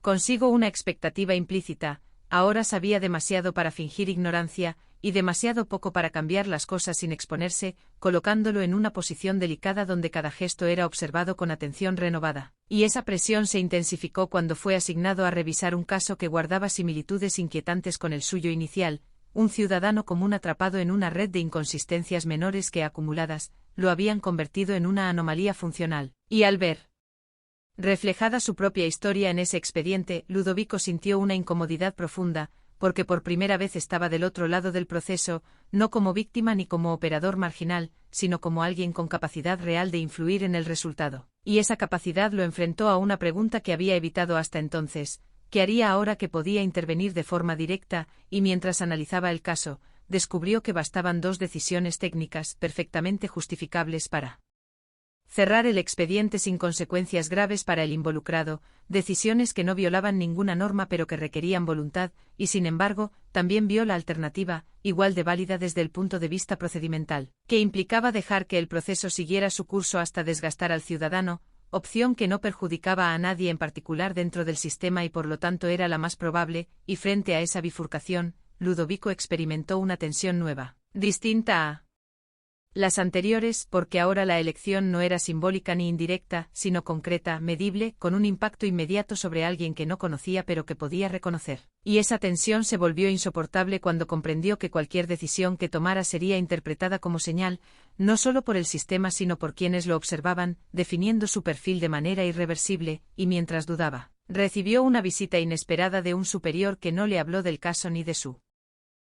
consigo una expectativa implícita. Ahora sabía demasiado para fingir ignorancia, y demasiado poco para cambiar las cosas sin exponerse, colocándolo en una posición delicada donde cada gesto era observado con atención renovada. Y esa presión se intensificó cuando fue asignado a revisar un caso que guardaba similitudes inquietantes con el suyo inicial, un ciudadano común atrapado en una red de inconsistencias menores que acumuladas, lo habían convertido en una anomalía funcional. Y al ver reflejada su propia historia en ese expediente, Ludovico sintió una incomodidad profunda, porque por primera vez estaba del otro lado del proceso, no como víctima ni como operador marginal, sino como alguien con capacidad real de influir en el resultado. Y esa capacidad lo enfrentó a una pregunta que había evitado hasta entonces: ¿qué haría ahora que podía intervenir de forma directa? Y mientras analizaba el caso, descubrió que bastaban dos decisiones técnicas perfectamente justificables para cerrar el expediente sin consecuencias graves para el involucrado, decisiones que no violaban ninguna norma pero que requerían voluntad, y sin embargo, también vio la alternativa, igual de válida desde el punto de vista procedimental, que implicaba dejar que el proceso siguiera su curso hasta desgastar al ciudadano, opción que no perjudicaba a nadie en particular dentro del sistema y por lo tanto era la más probable, y frente a esa bifurcación, Ludovico experimentó una tensión nueva, distinta a las anteriores, porque ahora la elección no era simbólica ni indirecta, sino concreta, medible, con un impacto inmediato sobre alguien que no conocía pero que podía reconocer. Y esa tensión se volvió insoportable cuando comprendió que cualquier decisión que tomara sería interpretada como señal, no solo por el sistema sino por quienes lo observaban, definiendo su perfil de manera irreversible, y mientras dudaba, recibió una visita inesperada de un superior que no le habló del caso ni de su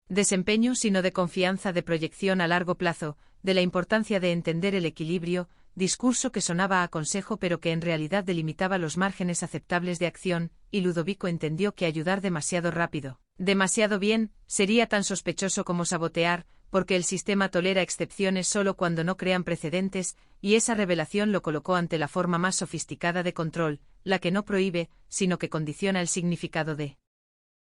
desempeño sino de confianza, de proyección a largo plazo, de la importancia de entender el equilibrio, discurso que sonaba a consejo pero que en realidad delimitaba los márgenes aceptables de acción, y Ludovico entendió que ayudar demasiado rápido, demasiado bien, sería tan sospechoso como sabotear, porque el sistema tolera excepciones solo cuando no crean precedentes, y esa revelación lo colocó ante la forma más sofisticada de control, la que no prohíbe, sino que condiciona el significado de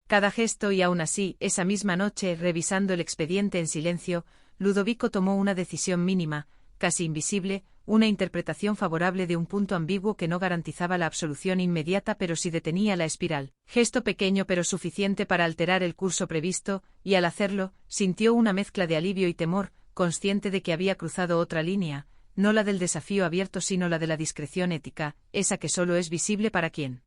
cada gesto. Y aún así, esa misma noche, revisando el expediente en silencio, Ludovico tomó una decisión mínima, casi invisible, una interpretación favorable de un punto ambiguo que no garantizaba la absolución inmediata pero sí detenía la espiral. Gesto pequeño pero suficiente para alterar el curso previsto, y al hacerlo, sintió una mezcla de alivio y temor, consciente de que había cruzado otra línea, no la del desafío abierto sino la de la discreción ética, esa que solo es visible para quien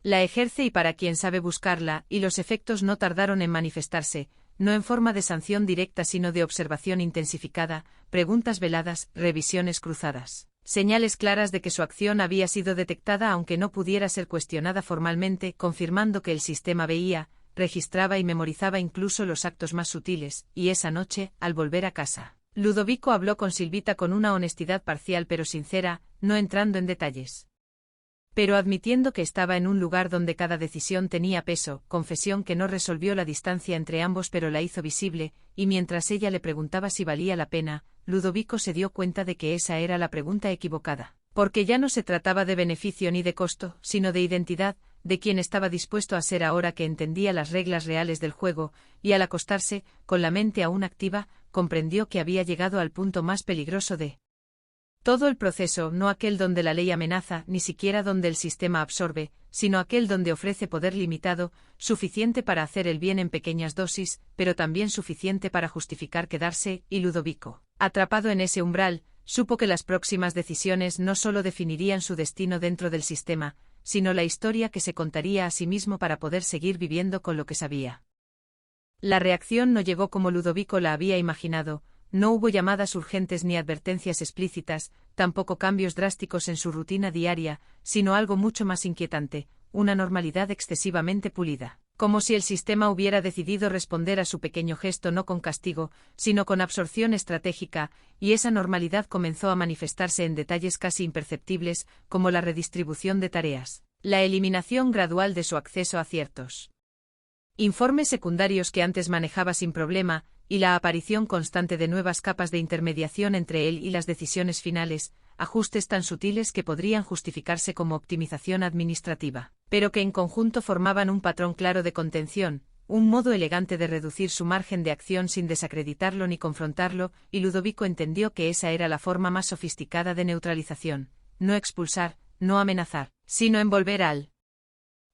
la ejerce y para quien sabe buscarla, y los efectos no tardaron en manifestarse, no en forma de sanción directa sino de observación intensificada, preguntas veladas, revisiones cruzadas, señales claras de que su acción había sido detectada aunque no pudiera ser cuestionada formalmente, confirmando que el sistema veía, registraba y memorizaba incluso los actos más sutiles, y esa noche, al volver a casa, Ludovico habló con Silvita con una honestidad parcial pero sincera, no entrando en detalles Pero admitiendo que estaba en un lugar donde cada decisión tenía peso, confesión que no resolvió la distancia entre ambos pero la hizo visible, y mientras ella le preguntaba si valía la pena, Ludovico se dio cuenta de que esa era la pregunta equivocada. Porque ya no se trataba de beneficio ni de costo, sino de identidad, de quien estaba dispuesto a ser ahora que entendía las reglas reales del juego, y al acostarse, con la mente aún activa, comprendió que había llegado al punto más peligroso de todo el proceso, no aquel donde la ley amenaza, ni siquiera donde el sistema absorbe, sino aquel donde ofrece poder limitado, suficiente para hacer el bien en pequeñas dosis, pero también suficiente para justificar quedarse, y Ludovico, atrapado en ese umbral, supo que las próximas decisiones no solo definirían su destino dentro del sistema, sino la historia que se contaría a sí mismo para poder seguir viviendo con lo que sabía. La reacción no llegó como Ludovico la había imaginado. No hubo llamadas urgentes ni advertencias explícitas, tampoco cambios drásticos en su rutina diaria, sino algo mucho más inquietante, una normalidad excesivamente pulida. Como si el sistema hubiera decidido responder a su pequeño gesto no con castigo, sino con absorción estratégica, y esa normalidad comenzó a manifestarse en detalles casi imperceptibles, como la redistribución de tareas, la eliminación gradual de su acceso a ciertos informes secundarios que antes manejaba sin problema, y la aparición constante de nuevas capas de intermediación entre él y las decisiones finales, ajustes tan sutiles que podrían justificarse como optimización administrativa, pero que en conjunto formaban un patrón claro de contención, un modo elegante de reducir su margen de acción sin desacreditarlo ni confrontarlo, y Ludovico entendió que esa era la forma más sofisticada de neutralización, no expulsar, no amenazar, sino envolver al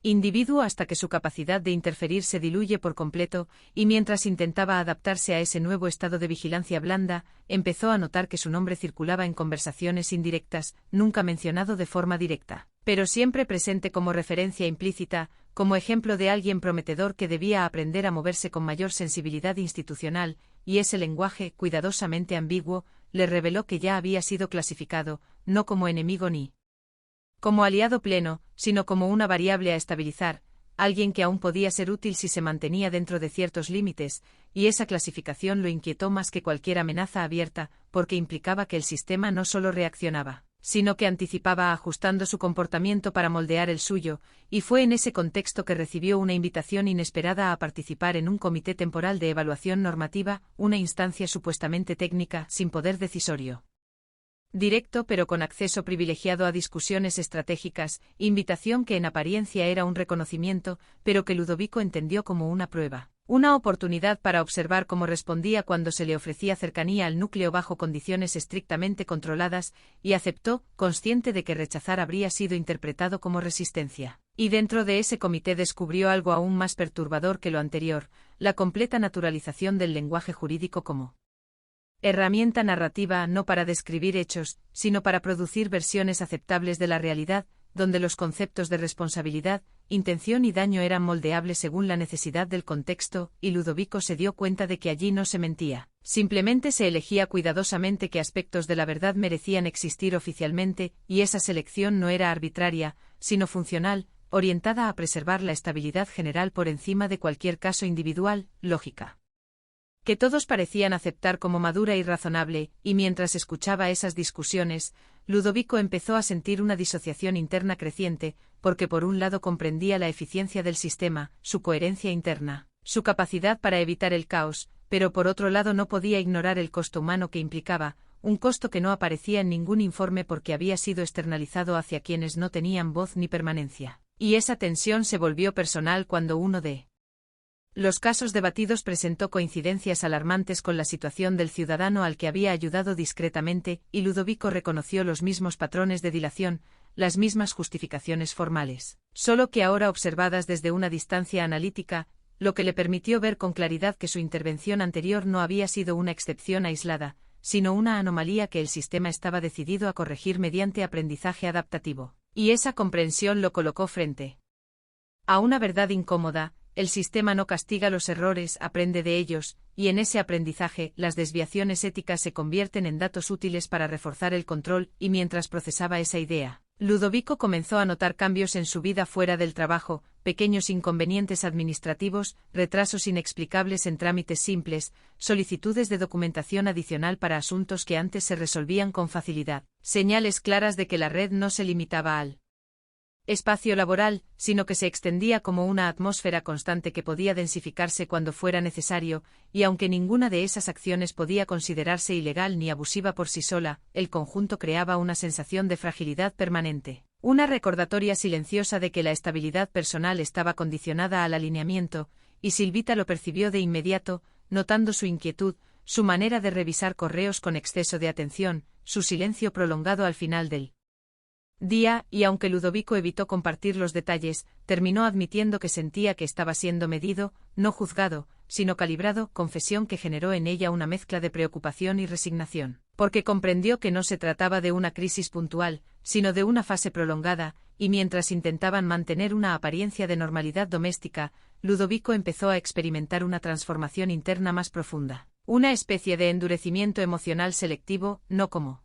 individuo hasta que su capacidad de interferir se diluye por completo, y mientras intentaba adaptarse a ese nuevo estado de vigilancia blanda, empezó a notar que su nombre circulaba en conversaciones indirectas, nunca mencionado de forma directa, pero siempre presente como referencia implícita, como ejemplo de alguien prometedor que debía aprender a moverse con mayor sensibilidad institucional, y ese lenguaje, cuidadosamente ambiguo, le reveló que ya había sido clasificado, no como enemigo ni como aliado pleno, sino como una variable a estabilizar, alguien que aún podía ser útil si se mantenía dentro de ciertos límites, y esa clasificación lo inquietó más que cualquier amenaza abierta, porque implicaba que el sistema no solo reaccionaba, sino que anticipaba ajustando su comportamiento para moldear el suyo, y fue en ese contexto que recibió una invitación inesperada a participar en un comité temporal de evaluación normativa, una instancia supuestamente técnica, sin poder decisorio directo pero con acceso privilegiado a discusiones estratégicas, invitación que en apariencia era un reconocimiento, pero que Ludovico entendió como una prueba, una oportunidad para observar cómo respondía cuando se le ofrecía cercanía al núcleo bajo condiciones estrictamente controladas, y aceptó, consciente de que rechazar habría sido interpretado como resistencia. Y dentro de ese comité descubrió algo aún más perturbador que lo anterior, la completa naturalización del lenguaje jurídico como herramienta narrativa no para describir hechos, sino para producir versiones aceptables de la realidad, donde los conceptos de responsabilidad, intención y daño eran moldeables según la necesidad del contexto, y Ludovico se dio cuenta de que allí no se mentía. Simplemente se elegía cuidadosamente qué aspectos de la verdad merecían existir oficialmente, y esa selección no era arbitraria, sino funcional, orientada a preservar la estabilidad general por encima de cualquier caso individual, lógica que todos parecían aceptar como madura y razonable, y mientras escuchaba esas discusiones, Ludovico empezó a sentir una disociación interna creciente, porque por un lado comprendía la eficiencia del sistema, su coherencia interna, su capacidad para evitar el caos, pero por otro lado no podía ignorar el costo humano que implicaba, un costo que no aparecía en ningún informe porque había sido externalizado hacia quienes no tenían voz ni permanencia. Y esa tensión se volvió personal cuando uno de los casos debatidos presentó coincidencias alarmantes con la situación del ciudadano al que había ayudado discretamente, y Ludovico reconoció los mismos patrones de dilación, las mismas justificaciones formales, solo que ahora observadas desde una distancia analítica, lo que le permitió ver con claridad que su intervención anterior no había sido una excepción aislada, sino una anomalía que el sistema estaba decidido a corregir mediante aprendizaje adaptativo. Y esa comprensión lo colocó frente a una verdad incómoda. El sistema no castiga los errores, aprende de ellos, y en ese aprendizaje, las desviaciones éticas se convierten en datos útiles para reforzar el control, y mientras procesaba esa idea, Ludovico comenzó a notar cambios en su vida fuera del trabajo, pequeños inconvenientes administrativos, retrasos inexplicables en trámites simples, solicitudes de documentación adicional para asuntos que antes se resolvían con facilidad, señales claras de que la red no se limitaba al espacio laboral, sino que se extendía como una atmósfera constante que podía densificarse cuando fuera necesario, y aunque ninguna de esas acciones podía considerarse ilegal ni abusiva por sí sola, el conjunto creaba una sensación de fragilidad permanente. Una recordatoria silenciosa de que la estabilidad personal estaba condicionada al alineamiento, y Silvita lo percibió de inmediato, notando su inquietud, su manera de revisar correos con exceso de atención, su silencio prolongado al final del día, y aunque Ludovico evitó compartir los detalles, terminó admitiendo que sentía que estaba siendo medido, no juzgado, sino calibrado, confesión que generó en ella una mezcla de preocupación y resignación, porque comprendió que no se trataba de una crisis puntual, sino de una fase prolongada, y mientras intentaban mantener una apariencia de normalidad doméstica, Ludovico empezó a experimentar una transformación interna más profunda, una especie de endurecimiento emocional selectivo, no como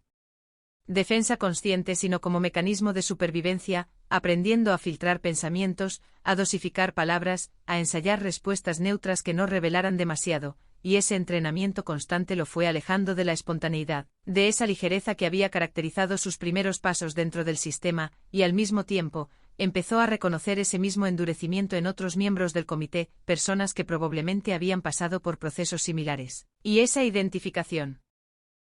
defensa consciente sino como mecanismo de supervivencia, aprendiendo a filtrar pensamientos, a dosificar palabras, a ensayar respuestas neutras que no revelaran demasiado, y ese entrenamiento constante lo fue alejando de la espontaneidad, de esa ligereza que había caracterizado sus primeros pasos dentro del sistema, y al mismo tiempo, empezó a reconocer ese mismo endurecimiento en otros miembros del comité, personas que probablemente habían pasado por procesos similares. Y esa identificación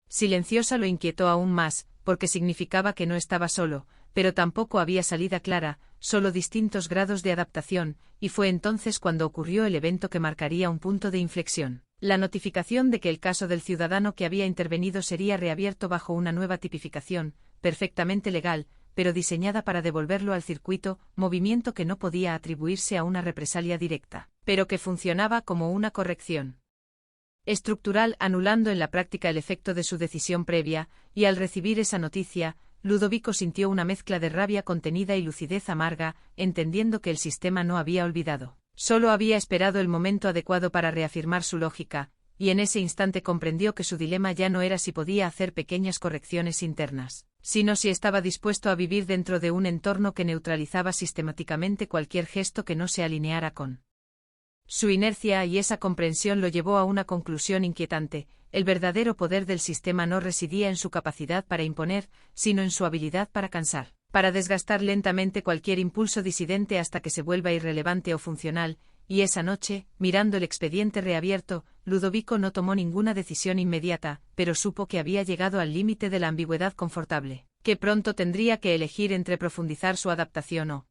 silenciosa lo inquietó aún más, porque significaba que no estaba solo, pero tampoco había salida clara, solo distintos grados de adaptación, y fue entonces cuando ocurrió el evento que marcaría un punto de inflexión. La notificación de que el caso del ciudadano que había intervenido sería reabierto bajo una nueva tipificación, perfectamente legal, pero diseñada para devolverlo al circuito, movimiento que no podía atribuirse a una represalia directa, pero que funcionaba como una corrección estructural, anulando en la práctica el efecto de su decisión previa, y al recibir esa noticia, Ludovico sintió una mezcla de rabia contenida y lucidez amarga, entendiendo que el sistema no había olvidado. Solo había esperado el momento adecuado para reafirmar su lógica, y en ese instante comprendió que su dilema ya no era si podía hacer pequeñas correcciones internas, sino si estaba dispuesto a vivir dentro de un entorno que neutralizaba sistemáticamente cualquier gesto que no se alineara con su inercia, y esa comprensión lo llevó a una conclusión inquietante: el verdadero poder del sistema no residía en su capacidad para imponer, sino en su habilidad para cansar, para desgastar lentamente cualquier impulso disidente hasta que se vuelva irrelevante o funcional, y esa noche, mirando el expediente reabierto, Ludovico no tomó ninguna decisión inmediata, pero supo que había llegado al límite de la ambigüedad confortable, que pronto tendría que elegir entre profundizar su adaptación o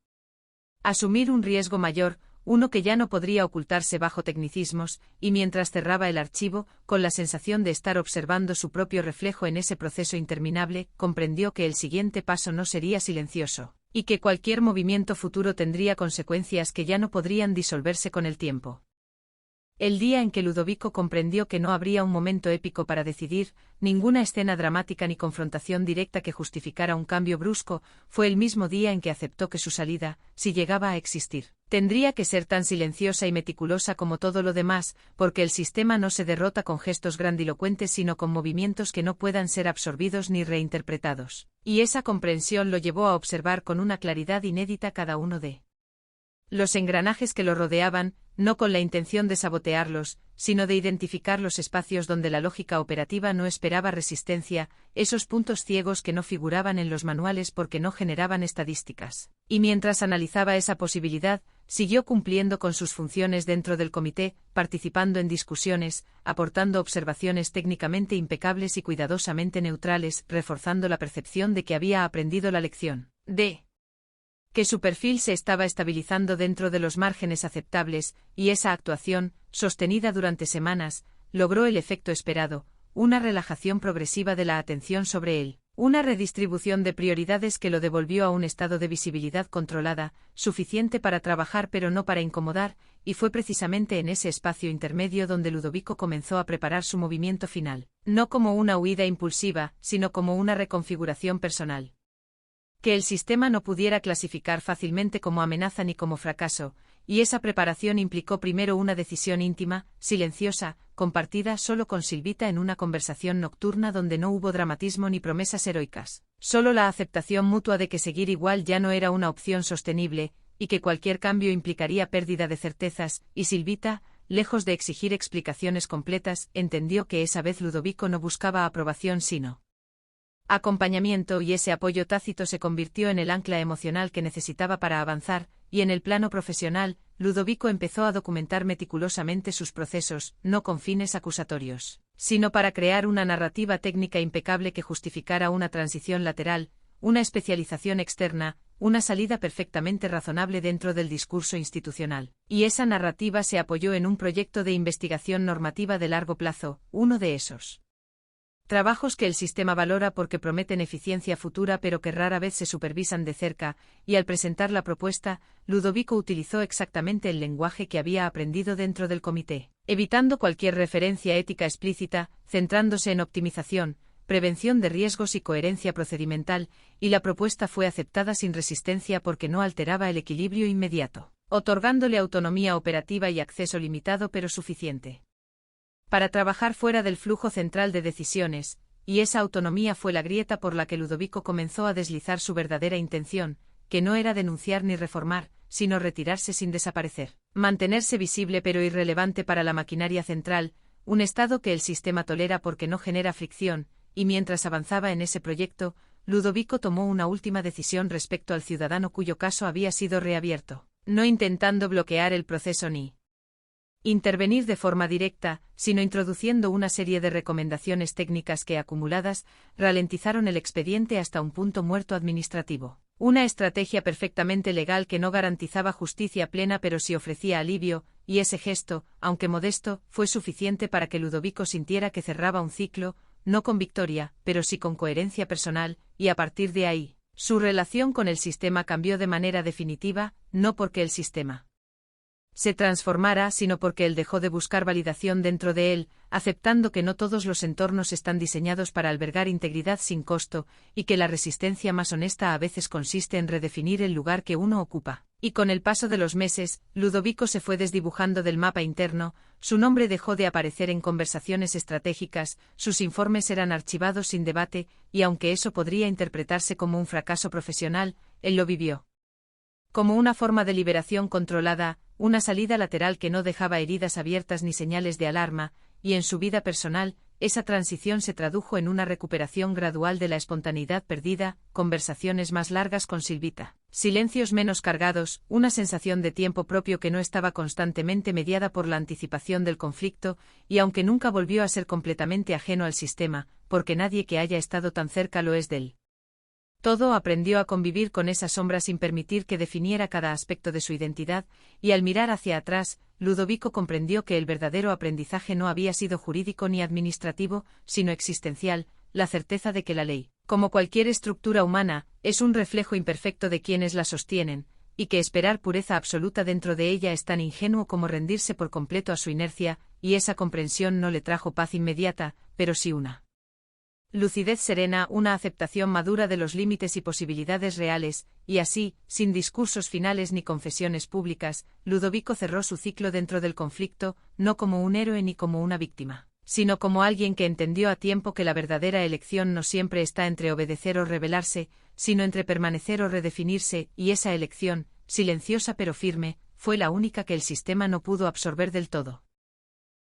asumir un riesgo mayor, uno que ya no podría ocultarse bajo tecnicismos, y mientras cerraba el archivo, con la sensación de estar observando su propio reflejo en ese proceso interminable, comprendió que el siguiente paso no sería silencioso, y que cualquier movimiento futuro tendría consecuencias que ya no podrían disolverse con el tiempo. El día en que Ludovico comprendió que no habría un momento épico para decidir, ninguna escena dramática ni confrontación directa que justificara un cambio brusco, fue el mismo día en que aceptó que su salida, si llegaba a existir, tendría que ser tan silenciosa y meticulosa como todo lo demás, porque el sistema no se derrota con gestos grandilocuentes sino con movimientos que no puedan ser absorbidos ni reinterpretados. Y esa comprensión lo llevó a observar con una claridad inédita cada uno de los engranajes que lo rodeaban, no con la intención de sabotearlos, sino de identificar los espacios donde la lógica operativa no esperaba resistencia, esos puntos ciegos que no figuraban en los manuales porque no generaban estadísticas. Y mientras analizaba esa posibilidad, siguió cumpliendo con sus funciones dentro del comité, participando en discusiones, aportando observaciones técnicamente impecables y cuidadosamente neutrales, reforzando la percepción de que había aprendido la lección, de que su perfil se estaba estabilizando dentro de los márgenes aceptables, y esa actuación, sostenida durante semanas, logró el efecto esperado, una relajación progresiva de la atención sobre él, una redistribución de prioridades que lo devolvió a un estado de visibilidad controlada, suficiente para trabajar pero no para incomodar, y fue precisamente en ese espacio intermedio donde Ludovico comenzó a preparar su movimiento final, no como una huida impulsiva, sino como una reconfiguración personal que el sistema no pudiera clasificar fácilmente como amenaza ni como fracaso, y esa preparación implicó primero una decisión íntima, silenciosa, compartida solo con Silvita en una conversación nocturna donde no hubo dramatismo ni promesas heroicas, solo la aceptación mutua de que seguir igual ya no era una opción sostenible, y que cualquier cambio implicaría pérdida de certezas, y Silvita, lejos de exigir explicaciones completas, entendió que esa vez Ludovico no buscaba aprobación sino acompañamiento y ese apoyo tácito se convirtió en el ancla emocional que necesitaba para avanzar, y en el plano profesional, Ludovico empezó a documentar meticulosamente sus procesos, no con fines acusatorios, sino para crear una narrativa técnica impecable que justificara una transición lateral, una especialización externa, una salida perfectamente razonable dentro del discurso institucional. Y esa narrativa se apoyó en un proyecto de investigación normativa de largo plazo, uno de esos trabajos que el sistema valora porque prometen eficiencia futura pero que rara vez se supervisan de cerca, y al presentar la propuesta, Ludovico utilizó exactamente el lenguaje que había aprendido dentro del comité, evitando cualquier referencia ética explícita, centrándose en optimización, prevención de riesgos y coherencia procedimental, y la propuesta fue aceptada sin resistencia porque no alteraba el equilibrio inmediato, otorgándole autonomía operativa y acceso limitado pero suficiente para trabajar fuera del flujo central de decisiones, y esa autonomía fue la grieta por la que Ludovico comenzó a deslizar su verdadera intención, que no era denunciar ni reformar, sino retirarse sin desaparecer, mantenerse visible pero irrelevante para la maquinaria central, un estado que el sistema tolera porque no genera fricción, y mientras avanzaba en ese proyecto, Ludovico tomó una última decisión respecto al ciudadano cuyo caso había sido reabierto, no intentando bloquear el proceso ni intervenir de forma directa, sino introduciendo una serie de recomendaciones técnicas que, acumuladas, ralentizaron el expediente hasta un punto muerto administrativo. Una estrategia perfectamente legal que no garantizaba justicia plena pero sí ofrecía alivio, y ese gesto, aunque modesto, fue suficiente para que Ludovico sintiera que cerraba un ciclo, no con victoria, pero sí con coherencia personal, y a partir de ahí, su relación con el sistema cambió de manera definitiva, no porque el sistema se transformara, sino porque él dejó de buscar validación dentro de él, aceptando que no todos los entornos están diseñados para albergar integridad sin costo, y que la resistencia más honesta a veces consiste en redefinir el lugar que uno ocupa. Y con el paso de los meses, Ludovico se fue desdibujando del mapa interno, su nombre dejó de aparecer en conversaciones estratégicas, sus informes eran archivados sin debate, y aunque eso podría interpretarse como un fracaso profesional, él lo vivió como una forma de liberación controlada, una salida lateral que no dejaba heridas abiertas ni señales de alarma, y en su vida personal, esa transición se tradujo en una recuperación gradual de la espontaneidad perdida, conversaciones más largas con Silvita, silencios menos cargados, una sensación de tiempo propio que no estaba constantemente mediada por la anticipación del conflicto, y aunque nunca volvió a ser completamente ajeno al sistema, porque nadie que haya estado tan cerca lo es de él. Todo aprendió a convivir con esa sombra sin permitir que definiera cada aspecto de su identidad, y al mirar hacia atrás, Ludovico comprendió que el verdadero aprendizaje no había sido jurídico ni administrativo, sino existencial, la certeza de que la ley, como cualquier estructura humana, es un reflejo imperfecto de quienes la sostienen, y que esperar pureza absoluta dentro de ella es tan ingenuo como rendirse por completo a su inercia, y esa comprensión no le trajo paz inmediata, pero sí una lucidez serena, una aceptación madura de los límites y posibilidades reales, y así, sin discursos finales ni confesiones públicas, Ludovico cerró su ciclo dentro del conflicto, no como un héroe ni como una víctima, sino como alguien que entendió a tiempo que la verdadera elección no siempre está entre obedecer o rebelarse, sino entre permanecer o redefinirse, y esa elección, silenciosa pero firme, fue la única que el sistema no pudo absorber del todo.